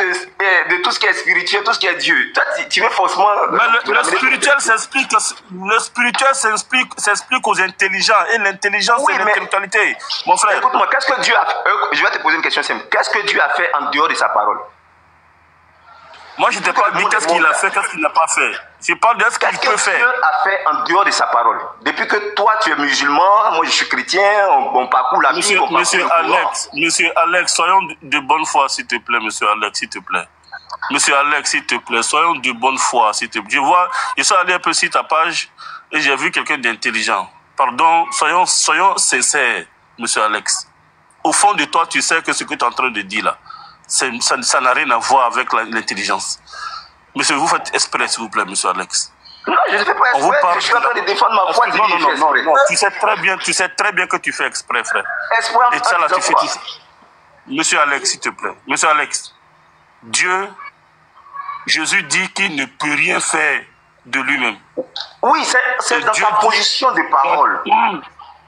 A: de tout ce qui est spirituel, tout ce qui est Dieu. Toi, tu veux forcément...
C: Mais le spirituel s'explique aux intelligents. Et l'intelligence,
A: oui,
C: c'est l'intellectualité. Mon frère.
A: Écoute-moi, qu'est-ce que Dieu a fait? Je vais te poser une question simple. Qu'est-ce que Dieu a fait en dehors de sa parole?
C: Moi, je ne t'ai pas dit qu'est-ce qu'il a fait, qu'est-ce qu'il n'a pas fait. Je parle de ce qu'il peut faire.
A: Qu'est-ce que Dieu a fait en dehors de sa parole? Depuis que toi, tu es musulman, moi, je suis chrétien, on parcourt la vie, on
C: Monsieur Alex, soyons de bonne foi, s'il te plaît, monsieur Alex, s'il te plaît. Monsieur Alex, s'il te plaît, soyons de bonne foi, s'il te plaît. Je suis allé un peu sur ta page et j'ai vu quelqu'un d'intelligent. Pardon, soyons sincères, monsieur Alex. Au fond de toi, tu sais que ce que tu es en train de dire là, ça n'a rien à voir avec l'intelligence. Monsieur, vous faites exprès, s'il vous plaît, monsieur Alex.
A: Non, je ne fais pas exprès, je suis en train de défendre ma foi.
C: Non, tu sais très bien que tu fais exprès, frère.
A: Exprès,
C: et ça là, tu fais tout. Monsieur Alex, s'il te plaît. Monsieur Alex, Jésus dit qu'il ne peut rien faire de lui-même.
A: Oui, c'est dans sa position de parole.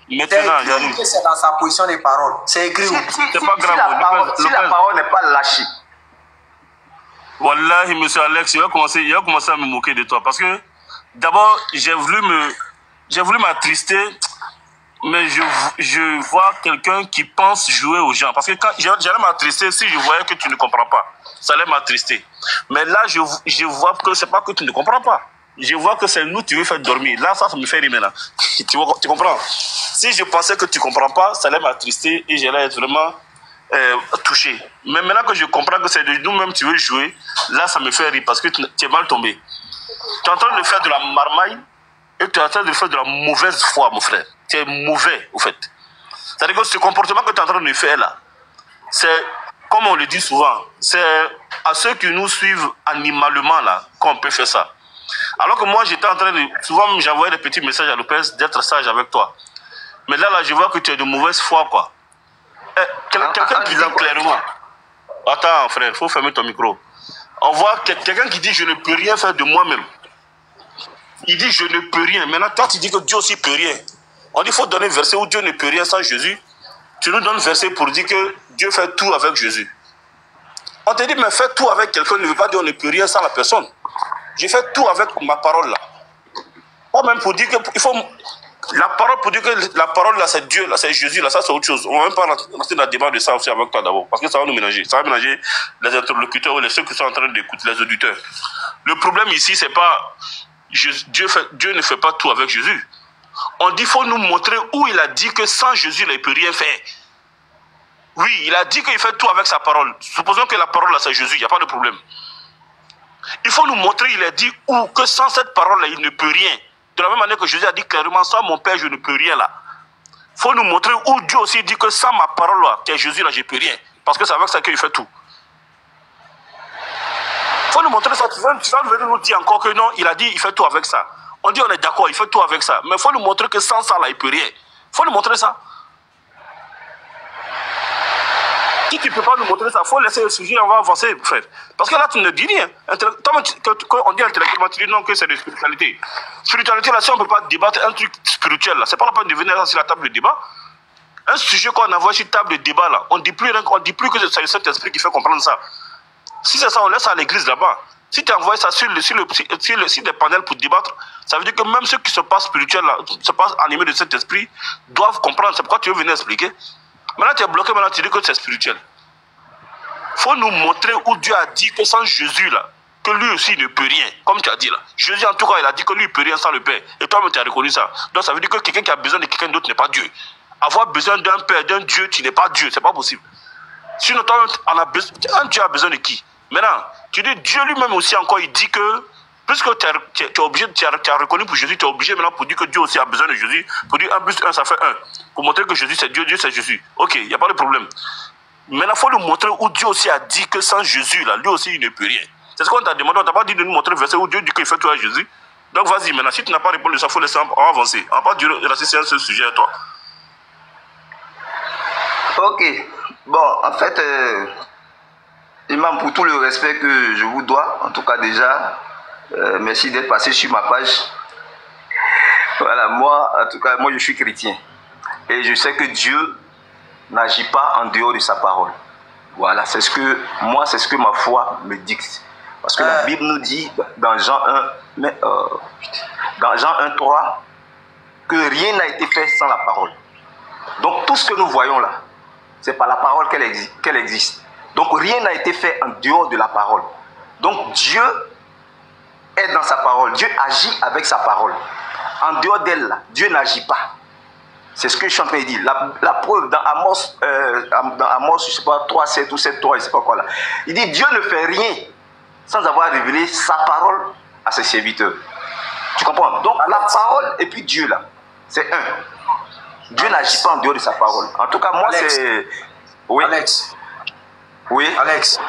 C: Maintenant, j'arrive.
B: C'est dans sa position de parole. C'est écrit.
C: C'est pas grave.
A: Si la parole n'est pas lâchée.
C: Wallahi, monsieur Alex, il va commencer à me moquer de toi. Parce que, d'abord, j'ai voulu m'attrister, mais je vois quelqu'un qui pense jouer aux gens. Parce que quand j'allais m'attrister, si je voyais que tu ne comprends pas, ça allait m'attrister. Mais là, je vois que c'est pas que tu ne comprends pas. Je vois que c'est nous, tu veux faire dormir. Là, ça me fait rire maintenant. Tu comprends? Si je pensais que tu ne comprends pas, ça allait m'attrister et j'allais être vraiment touché. Mais maintenant que je comprends que c'est de nous-mêmes tu veux jouer, là, ça me fait rire parce que tu es mal tombé. Tu es en train de faire de la marmaille et tu es en train de faire de la mauvaise foi, mon frère. Tu es mauvais, au fait. C'est-à-dire que ce comportement que tu es en train de faire là, c'est, comme on le dit souvent, c'est à ceux qui nous suivent animalement là qu'on peut faire ça. Alors que moi, j'étais en train de... Souvent, j'envoyais des petits messages à Lopez d'être sage avec toi. Mais là, je vois que tu es de mauvaise foi, quoi. Quelqu'un qui dit clairement... Attends, frère, il faut fermer ton micro. On voit quelqu'un qui dit « Je ne peux rien faire de moi-même ». Il dit « Je ne peux rien ». Maintenant, toi, tu dis que Dieu aussi peut rien. On dit qu'il faut donner un verset où Dieu ne peut rien sans Jésus. Tu nous donnes un verset pour dire que Dieu fait tout avec Jésus. On te dit « Mais fais tout avec quelqu'un » ne veut pas dire « On ne peut rien sans la personne ». Je fais tout avec ma parole là. Pas même pour dire que il faut la parole pour dire que la parole là c'est Dieu là, c'est Jésus là, ça c'est autre chose. On va même pas rentrer dans le débat de ça aussi avec toi d'abord, parce que ça va nous mélanger. Ça va mélanger les interlocuteurs ou ceux qui sont en train d'écouter, les auditeurs. Le problème ici c'est pas Dieu ne fait pas tout avec Jésus. On dit faut nous montrer où il a dit que sans Jésus là, il peut rien faire. Oui, il a dit qu'il fait tout avec sa parole. Supposons que la parole là c'est Jésus, il n'y a pas de problème. Il faut nous montrer, il a dit où, que sans cette parole-là, il ne peut rien. De la même manière que Jésus a dit clairement, sans mon Père, je ne peux rien là. Il faut nous montrer où Dieu aussi dit que sans ma parole-là, qui est Jésus là, je ne peux rien. Parce que c'est avec ça qu'il fait tout. Il faut nous montrer ça. Tu vas venir nous dire encore que non, il a dit, il fait tout avec ça. On dit, on est d'accord, il fait tout avec ça. Mais il faut nous montrer que sans ça là, il ne peut rien. Il faut nous montrer ça. Si tu ne peux pas nous montrer ça, il faut laisser le sujet, on va avancer, frère. Parce que là, tu ne dis rien. On dit intellectuellement, tu dis non, que c'est de spiritualité. Spiritualité, là, si on ne peut pas débattre un truc spirituel, là, c'est pas la peine de venir là sur la table de débat. Un sujet qu'on envoie sur la table de débat, là, on ne dit plus que c'est le Saint-Esprit qui fait comprendre ça. Si c'est ça, on laisse à l'église là-bas. Si tu envoies ça sur des panels pour débattre, ça veut dire que même ceux qui se passent spirituels, là, se passent animés de cet esprit, doivent comprendre. C'est pourquoi tu veux venir expliquer. Maintenant, tu es bloqué, maintenant tu dis que c'est spirituel. Il faut nous montrer où Dieu a dit que sans Jésus, là, que lui aussi il ne peut rien. Comme tu as dit là. Jésus, en tout cas, il a dit que lui, il ne peut rien sans le Père. Et toi-même, tu as reconnu ça. Donc, ça veut dire que quelqu'un qui a besoin de quelqu'un d'autre n'est pas Dieu. Avoir besoin d'un Père, d'un Dieu, tu n'es pas Dieu. Ce n'est pas possible. Sinon, un Dieu a besoin de qui? Maintenant, tu dis Dieu lui-même aussi encore, il dit que, puisque tu es obligé, tu as reconnu pour Jésus, tu es obligé maintenant pour dire que Dieu aussi a besoin de Jésus, pour dire 1 plus 1, ça fait 1. Pour montrer que Jésus c'est Dieu, Dieu c'est Jésus. Ok, il n'y a pas de problème. Maintenant, il faut lui montrer où Dieu aussi a dit que sans Jésus, là, lui aussi, il ne peut rien. C'est ce qu'on t'a demandé, on t'a pas dit de nous montrer le verset où Dieu dit qu'il fait toi à Jésus. Donc vas-y, maintenant, si tu n'as pas répondu, ça faut laisser, on va avancer. On va pas rester sur ce sujet à toi.
A: Ok. Bon, en fait, Imam, pour tout le respect que je vous dois, en tout cas déjà, merci d'être passé sur ma page. Voilà, moi, en tout cas, moi je suis chrétien. Et je sais que Dieu n'agit pas en dehors de sa parole. Voilà, c'est ce que ma foi me dicte. Parce que la Bible nous dit dans Jean 1:3 que rien n'a été fait sans la parole. Donc tout ce que nous voyons là, c'est par la parole qu'elle existe. Donc rien n'a été fait en dehors de la parole. Donc Dieu est dans sa parole. Dieu agit avec sa parole. En dehors d'elle, Dieu n'agit pas. C'est ce que je suis en train de dire. La preuve dans Amos, je ne sais pas, 3:7 ou 7:3, je ne sais pas quoi là. Il dit Dieu ne fait rien sans avoir révélé sa parole à ses serviteurs. Tu comprends? Donc la parole et puis Dieu là, c'est un. Dieu n'agit pas en dehors de sa parole. En tout cas, moi c'est... Oui.
B: Alex.
A: Oui.
B: Alex.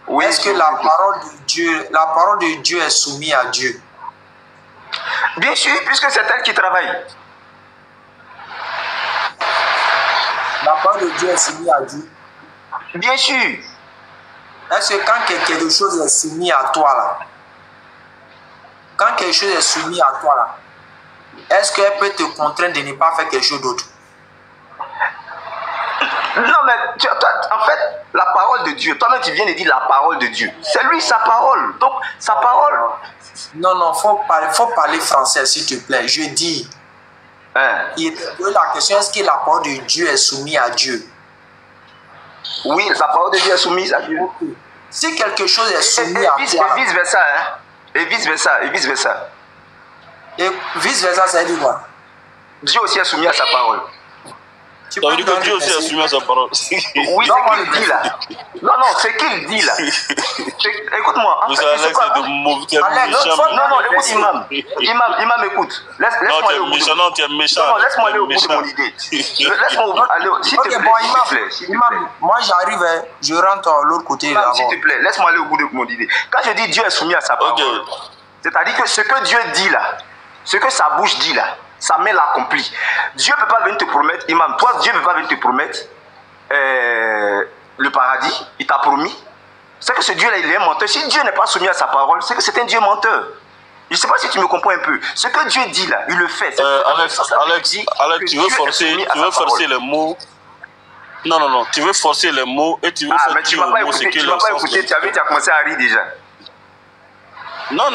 A: Oui.
B: Est-ce que la parole de Dieu est soumise à Dieu?
A: Bien sûr, puisque c'est elle qui travaille.
B: La parole de Dieu est soumise à Dieu.
A: Bien sûr.
B: Est-ce que quand quelque chose est soumis à toi là, quand quelque chose est soumis à toi là, est-ce qu'elle peut te contraindre de ne pas faire quelque chose d'autre?
A: Non, mais en fait, la parole de Dieu, toi-même tu viens de dire la parole de Dieu. C'est lui sa parole. Donc, sa parole.
B: Non, faut parler français s'il te plaît. Je dis. Il te pose la question, est-ce que la parole de Dieu est soumise à Dieu?
A: Oui, la parole de Dieu est soumise à Dieu.
B: Si quelque chose est soumis à toi.
A: Et vice-versa, hein. Et vice-versa, et vice-versa.
B: Et vice-versa, ça veut dire quoi?
A: Dieu aussi est soumis à sa parole.
C: Ça veut dire que Dieu aussi est soumis à sa parole.
A: Oui, c'est qu'il dit là. Non, c'est qu'il dit là. Écoute-moi. En fait,
C: Alex,
A: non, écoute, Imam, écoute. Laisse-moi aller au bout.
C: Non, tu es méchant.
A: Non, laisse-moi aller au bout de mon idée. Laisse-moi aller au bout. S'il te plaît.
B: Imam, moi j'arrive, je rentre de l'autre côté.
A: S'il te plaît, laisse-moi aller au bout de mon idée. Quand je dis Dieu est soumis à sa parole, c'est-à-dire que ce que Dieu dit là, ce que sa bouche dit là, sa main l'accomplit. Dieu ne peut pas venir te promettre, Imam, toi, Dieu ne peut pas venir te promettre le paradis. Il t'a promis. C'est que ce Dieu-là, il est un menteur. Si Dieu n'est pas soumis à sa parole, c'est que c'est un Dieu menteur. Je ne sais pas si tu me comprends un peu. Ce que Dieu dit là, il le fait.
C: Alex, tu veux forcer les mots. Non, tu veux forcer les mots et tu veux faire dire aux mots ce qu'il est au sens.
A: Tu as commencé à rire déjà.
C: Non,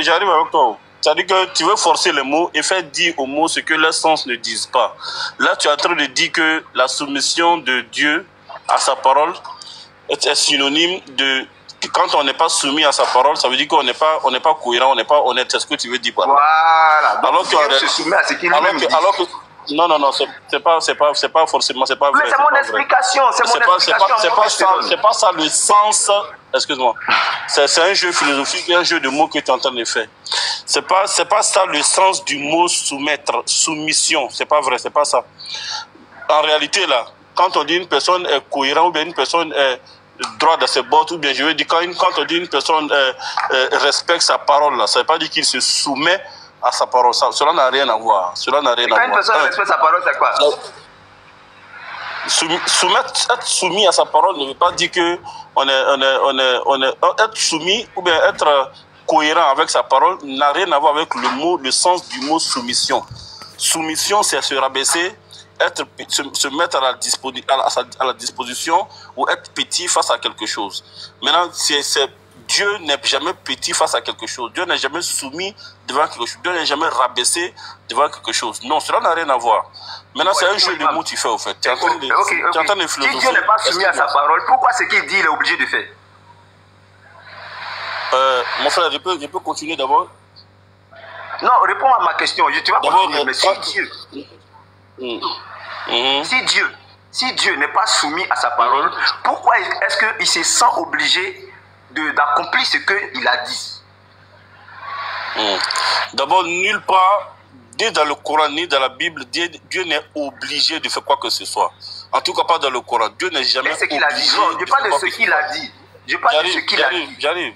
C: j'arrive avec toi. C'est-à-dire que tu veux forcer les mots et faire dire aux mots ce que leur sens ne disent pas. Là, tu es en train de dire que la soumission de Dieu à sa parole est synonyme de... Quand on n'est pas soumis à sa parole, ça veut dire qu'on n'est pas cohérent, on n'est pas honnête. C'est ce que tu veux dire par là.
A: Voilà. Donc,
C: alors
A: Dieu se soumet à ce qu'il lui-même dit.
C: Non, c'est pas forcément, c'est pas vrai.
A: Mais c'est mon explication,
C: c'est pas ça le sens. Excuse-moi. C'est un jeu philosophique, un jeu de mots que tu es en train de faire. C'est pas ça le sens du mot soumettre, soumission. C'est pas vrai, c'est pas ça. En réalité là, quand on dit une personne est cohérente ou bien une personne est droite dans ses bottes, ou bien je veux dire quand on dit une personne respecte sa parole là, ça veut pas dire qu'il se soumet à sa parole. Cela n'a rien à voir. Quand
A: une personne respecte sa parole, c'est quoi?
C: Être soumis à sa parole ne veut pas dire que être soumis ou bien être cohérent avec sa parole n'a rien à voir avec le sens du mot soumission. Soumission, c'est se rabaisser, se mettre à la disposition ou être petit face à quelque chose. Maintenant, Dieu n'est jamais petit face à quelque chose. Dieu n'est jamais soumis devant quelque chose. Dieu n'est jamais rabaissé devant quelque chose. Non, cela n'a rien à voir. Maintenant, c'est un jeu de mots que tu fais, au fait. Tu es en train de philosopher.
A: Si Dieu n'est pas soumis à sa parole, pourquoi ce qu'il dit, il est obligé de faire?
C: Mon frère, je peux continuer d'abord?
A: Non, réponds à ma question. Tu vas continuer, mais si Dieu... si Dieu n'est pas soumis à sa parole, pourquoi est-ce qu'il se sent obligé d'accomplir ce qu'il a dit?
C: D'abord, nulle part, ni dans le Coran, ni dans la Bible, Dieu n'est obligé de faire quoi que ce soit. En tout cas, pas dans le Coran. Dieu n'est jamais obligé.
A: C'est ce qu'il a dit. Non, je parle de ce qu'il a dit. Je parle de ce qu'il a dit.
C: J'arrive.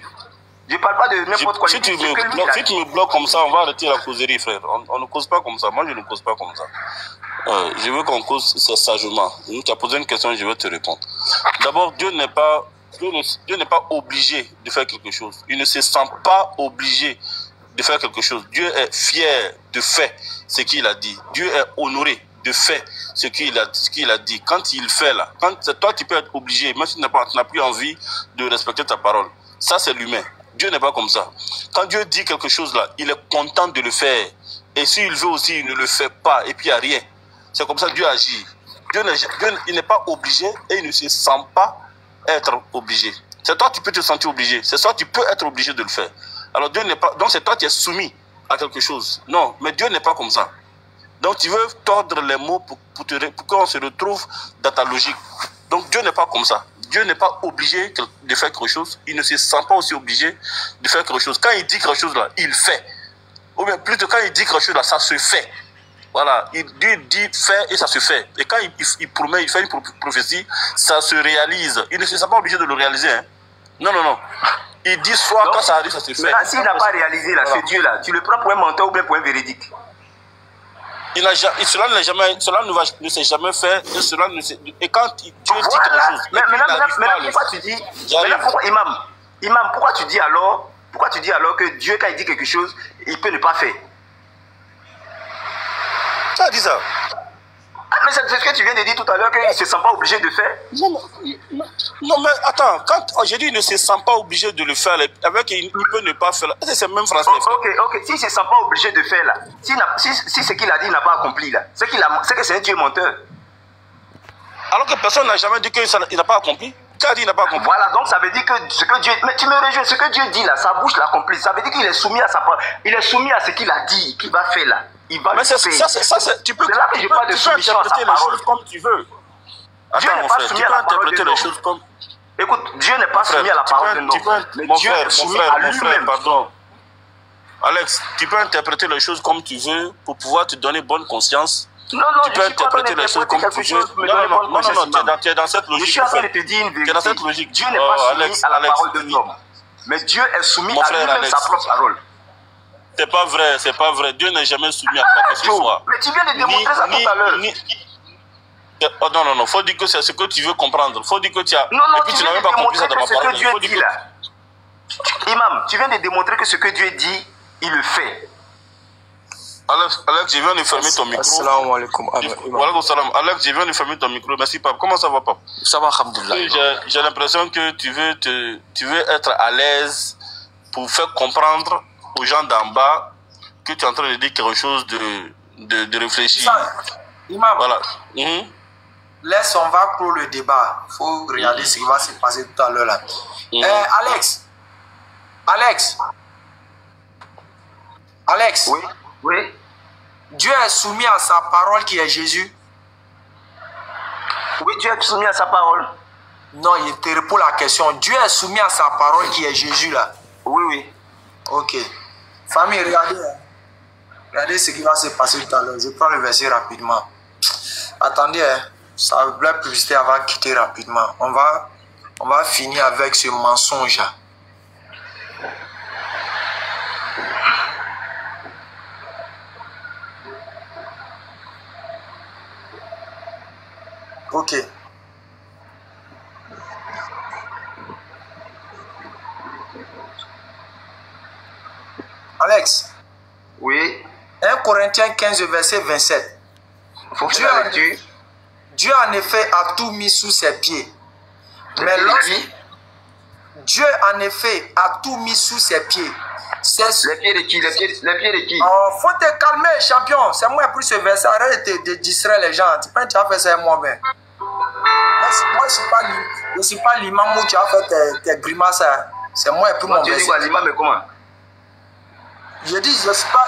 A: Je parle pas de n'importe quoi.
C: Si tu me bloques comme ça, on va arrêter la causerie, frère. On ne cause pas comme ça. Moi, je ne cause pas comme ça. Je veux qu'on cause sagement. Tu as posé une question, je vais te répondre. D'abord, Dieu n'est pas obligé de faire quelque chose. Il ne se sent pas obligé de faire quelque chose. Dieu est fier de faire ce qu'il a dit. Dieu est honoré de faire ce qu'il a dit. Quand il fait là, toi tu peux être obligé, même si tu n'as plus envie de respecter ta parole. Ça c'est l'humain. Dieu n'est pas comme ça. Quand Dieu dit quelque chose là, il est content de le faire. Et s'il veut aussi, il ne le fait pas. Et puis il n'y a rien. C'est comme ça que Dieu agit. Dieu il n'est pas obligé et il ne se sent pas être obligé. C'est toi tu peux te sentir obligé. C'est toi tu peux être obligé de le faire. Alors Dieu n'est pas. Donc c'est toi qui es soumis à quelque chose. Non, mais Dieu n'est pas comme ça. Donc tu veux tordre les mots pour qu'on se retrouve dans ta logique. Donc Dieu n'est pas comme ça. Dieu n'est pas obligé de faire quelque chose. Il ne se sent pas aussi obligé de faire quelque chose. Quand il dit quelque chose là, il fait. Ou bien plutôt quand il dit quelque chose là, ça se fait. Voilà, Dieu dit faire et ça se fait. Et quand il promet, il fait une prophétie, ça se réalise. Il ne se sent pas obligé de le réaliser. Hein. Non. Il dit soit quand ça arrive, ça se fait.
A: Mais s'il n'a pas réalisé là, ce Dieu là, tu le prends pour un menteur ou bien pour un véridique?
C: Cela ne s'est jamais fait. Et quand Dieu dit quelque chose,
A: maintenant pourquoi tu dis, Imam, pourquoi tu dis alors que Dieu quand il dit quelque chose, il peut ne pas faire?
C: Qui a dit ça?
A: Mais c'est ce que tu viens de dire tout à l'heure, qu'il ne se sent pas obligé de faire.
C: Non, mais attends, quand j'ai dit il ne se sent pas obligé de le faire, avec il peut ne pas faire, c'est le même français.
A: Ok, s'il ne se sent pas obligé de faire là, si ce qu'il a dit il n'a pas accompli là, c'est que c'est un Dieu menteur.
C: Alors que personne n'a jamais dit qu'il n'a pas accompli. Qui a dit qu'il n'a pas accompli?
A: Voilà, donc ça veut dire que ce que Dieu. Mais tu me rejoins, ce que Dieu dit là, sa bouche l'accomplit. Ça veut dire qu'il est soumis à sa parole. Il est soumis à ce qu'il a dit, qu'il va faire là. Il va
C: mais c'est ça, tu peux interpréter les choses comme tu veux.
A: Dieu n'est pas soumis à la parole de l'homme. Écoute, Dieu n'est pas soumis à la parole de l'homme. Mais Dieu est soumis à lui-même.
C: Pardon. Alex, tu peux interpréter les choses comme tu veux pour pouvoir te donner bonne conscience.
A: Non,
C: tu peux interpréter les choses comme tu veux. Non, tu es dans cette logique.
A: Je suis en train de te dire une vérité. Dieu n'est pas soumis à la parole de l'homme. Mais Dieu est soumis à lui-même sa propre parole.
C: C'est pas vrai. Dieu n'est jamais soumis à quoi que ce soit.
A: Mais tu viens de démontrer ça tout à l'heure.
C: Oh, non, faut dire que c'est ce que tu veux comprendre. Faut dire que tu as.
A: Non,
C: et puis tu n'as même pas compris ça dans ma parole.
A: Faut dire que... Imam, tu viens de démontrer que ce que Dieu dit, il le fait.
C: Alex, je viens de fermer ton micro.
B: Assalamu alaikum.
C: Alex, je viens de fermer ton micro. Merci, Pape. Comment ça va, Pape?
B: Ça va, alhamdoulilah.
C: J'ai l'impression que tu veux être à l'aise pour faire comprendre aux gens d'en bas que tu es en train de dire quelque chose de réfléchir.
B: Imam,
C: voilà.
B: Laisse, on va clore le débat. Il faut regarder ce qui va se passer tout à l'heure là. Alex.
A: Oui.
B: Dieu est soumis à sa parole qui est Jésus.
A: Oui, Dieu est soumis à sa parole.
B: Non, il te répond la question. Dieu est soumis à sa parole qui est Jésus là.
A: Oui.
B: Ok. Famille, regardez ce qui va se passer tout à l'heure. Je prends le verset rapidement. Attendez, la publicité va quitter rapidement. On va finir avec ce mensonge là. Ok. Alex.
A: Oui.
B: 1 Corinthiens 15, verset 27. Dieu en effet a tout mis sous ses pieds. Mais Dieu en effet a tout mis sous ses pieds.
A: Les pieds de qui? Les pieds de qui?
B: Oh, faut te calmer, champion. C'est moi qui ai pris ce verset. Arrête de distraire les gens. Tu as fait ça moi-même. Moi, je ne suis pas l'imam où tu as fait tes grimaces. C'est moi qui ai pris mon verset.
A: Tu dis quoi, l'imam, mais comment?
B: Je dis, je ne suis pas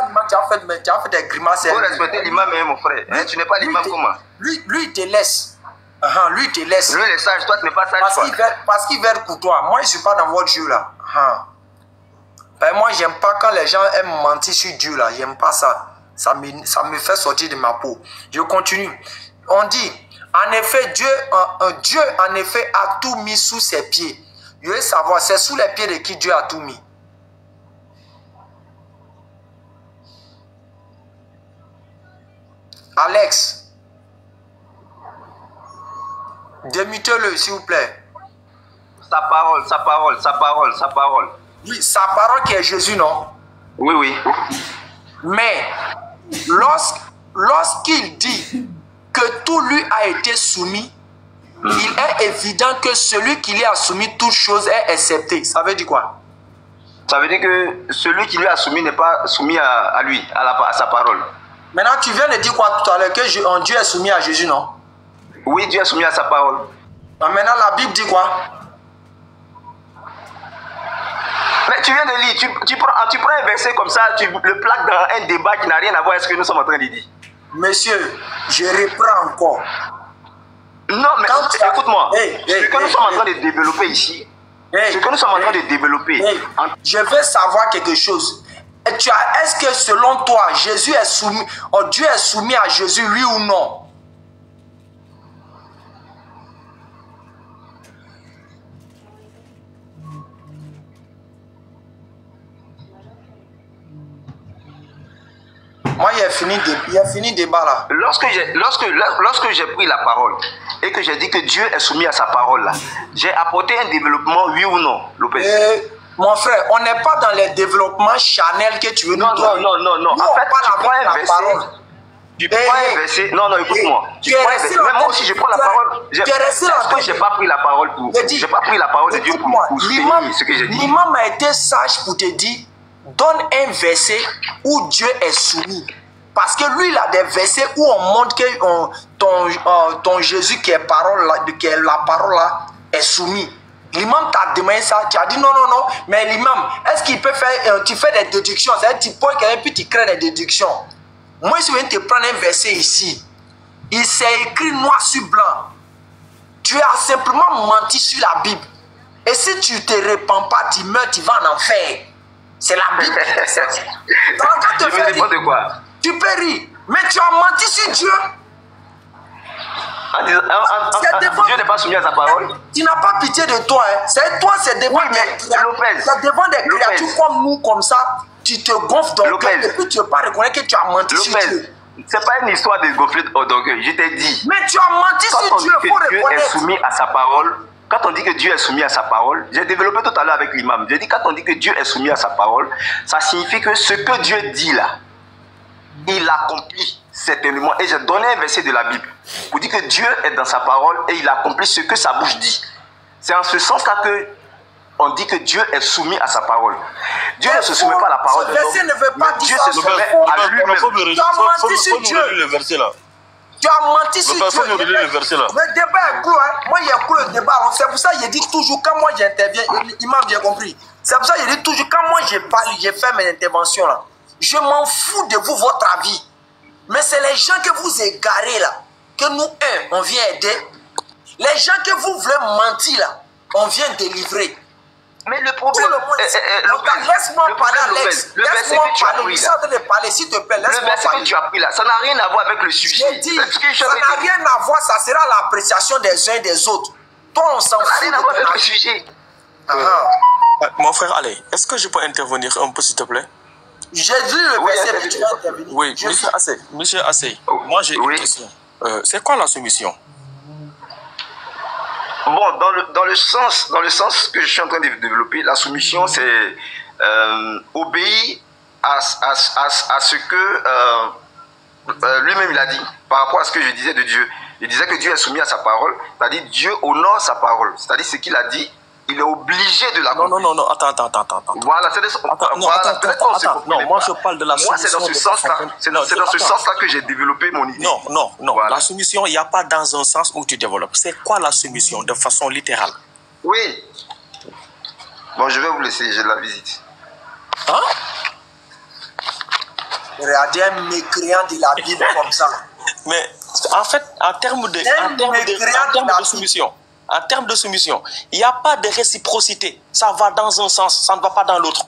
B: l'imam qui a fait, mais tu as fait des grimaces.
A: Il faut respecter l'imam, mon frère. Tu n'es pas l'imam, comment?
B: Lui, il te laisse. Lui te laisse.
A: Lui, il est sage, toi, tu n'es pas sage.
B: Parce qu'il veut être courtois. Moi, je ne suis pas dans votre jeu là. Ben, moi, j'aime pas quand les gens aiment mentir sur Dieu là. J'aime pas ça. Ça me fait sortir de ma peau. Je continue. On dit, en effet, Dieu en effet a tout mis sous ses pieds. Je veux savoir, c'est sous les pieds de qui Dieu a tout mis? Alex, démutez-le, s'il vous plaît.
A: Sa parole, sa parole, sa parole, sa parole.
B: Oui, sa parole qui est Jésus, non?
A: Oui, oui.
B: Mais, lorsqu'il dit que tout lui a été soumis, il est évident que celui qui lui a soumis toutes choses est accepté. Ça veut dire quoi?
A: Ça veut dire que celui qui lui a soumis n'est pas soumis à lui, à sa parole.
B: Maintenant, tu viens de dire quoi tout à l'heure? Que Dieu est soumis à Jésus, non?
A: Oui, Dieu est soumis à sa parole.
B: Maintenant, la Bible dit quoi?
A: Mais tu viens de lire, tu prends un verset comme ça, tu le plaques dans un débat qui n'a rien à voir avec ce que nous sommes en train de dire.
B: Monsieur, je reprends encore.
A: Non, mais écoute-moi. Ce que nous sommes en train de développer ici, ce que nous sommes en train de développer.
B: Je veux savoir quelque chose. Est-ce que selon toi, Jésus est soumis, Dieu est soumis à Jésus, oui ou non? Moi, il a fini le débat là.
A: Lorsque j'ai pris la parole et que j'ai dit que Dieu est soumis à sa parole là, j'ai apporté un développement, oui ou non, Lopez?
B: Mon frère, on n'est pas dans les développements charnels que tu veux nous donner.
A: Non.
B: Nous,
A: en fait, tu prends un verset.
B: Tu prends un verset.
A: Non, écoute-moi. Tu prends un verset. Même moi aussi, je prends la parole. Est-ce que je n'ai pas pris la parole pour. J'ai pas pris la parole de Dieu pour soutenir ce que j'ai dit.
B: L'imam a été sage pour te dire, donne un verset où Dieu est soumis. Parce que lui, il a des versets où on montre que ton Jésus qui est la parole là, est soumis. L'imam t'a demandé ça, tu as dit non, mais l'imam, est-ce qu'il peut faire, tu fais des déductions, c'est-à-dire tu prends quelqu'un puis tu crées des déductions. Moi, je viens te prendre un verset ici, il s'est écrit noir sur blanc. Tu as simplement menti sur la Bible. Et si tu ne te répands pas, tu meurs, tu vas en enfer. C'est la Bible.
A: De quoi?
B: Tu peux rire, mais tu as menti sur Dieu.
A: Dieu n'est pas soumis à sa parole.
B: Tu n'as pas pitié de toi. Hein. Toi, c'est devant des créatures comme nous, comme ça. Tu te gonfles d'orgueil et puis tu ne veux pas reconnaître que tu as menti sur Dieu.
A: C'est pas une histoire de gonfler d'orgueil. Je t'ai dit.
B: Mais tu as menti sur Dieu.
A: Quand on dit que Dieu est soumis à sa parole, quand on dit que Dieu est soumis à sa parole, j'ai développé tout à l'heure avec l'imam. J'ai dit quand on dit que Dieu est soumis à sa parole, ça signifie que ce que Dieu dit là, il accomplit certainement. Et j'ai donné un verset de la Bible pour dire que Dieu est dans sa parole et il accomplit ce que sa bouche dit. C'est en ce sens-là que on dit que Dieu est soumis à sa parole. Dieu ne se soumet pas à la parole de l'homme. Dieu se soumet à lui-même.
B: Tu as menti sur Dieu. Tu as menti sur Dieu. Le débat est clos. Hein? Moi, il y a clos le débat. C'est pour ça que je dis toujours, quand moi j'interviens, il m'a bien compris. C'est pour ça que je dis toujours, quand moi je parle, je fais mes interventions là. Je m'en fous de vous, votre avis. Mais c'est les gens que vous égarez là, que nous, on vient aider. Les gens que vous voulez mentir là, on vient délivrer.
A: Mais le problème,
B: laisse-moi parler, Alex. Laisse-moi parler. Je suis en train de parler, s'il te plaît.
A: Le verset que tu as pris là, ça n'a rien à voir avec le sujet.
B: J'ai dit, ça n'a rien à voir, ça sera l'appréciation des uns et des autres. Toi, on s'en fout.
A: Ça n'a rien à voir avec le sujet.
E: Mon frère, allez, est-ce que je peux intervenir un peu, s'il te plaît?
B: J'ai dit le verset, mais tu vas intervenir.
E: Oui, monsieur Assey, moi j'ai une question. C'est quoi la soumission?
A: Bon, dans le sens que je suis en train de développer, la soumission, c'est obéir à ce que lui-même il a dit, par rapport à ce que je disais de Dieu. Il disait que Dieu est soumis à sa parole, c'est-à-dire Dieu honore sa parole, c'est-à-dire ce qu'il a dit, il est obligé de l'accomplir.
E: Non, attends.
A: Voilà, c'est
E: non, moi je parle de la soumission.
A: Moi, c'est dans ce sens-là. C'est dans ce sens-là que j'ai développé mon idée.
E: Non. Voilà. La soumission, il n'y a pas dans un sens où tu développes. C'est quoi la soumission de façon littérale?
A: Oui. Bon, je vais vous laisser, j'ai de la visite.
E: Hein?
B: Regardez un mécréant de la Bible comme ça.
E: Mais En fait, en termes de soumission, il n'y a pas de réciprocité. Ça va dans un sens, ça ne va pas dans l'autre.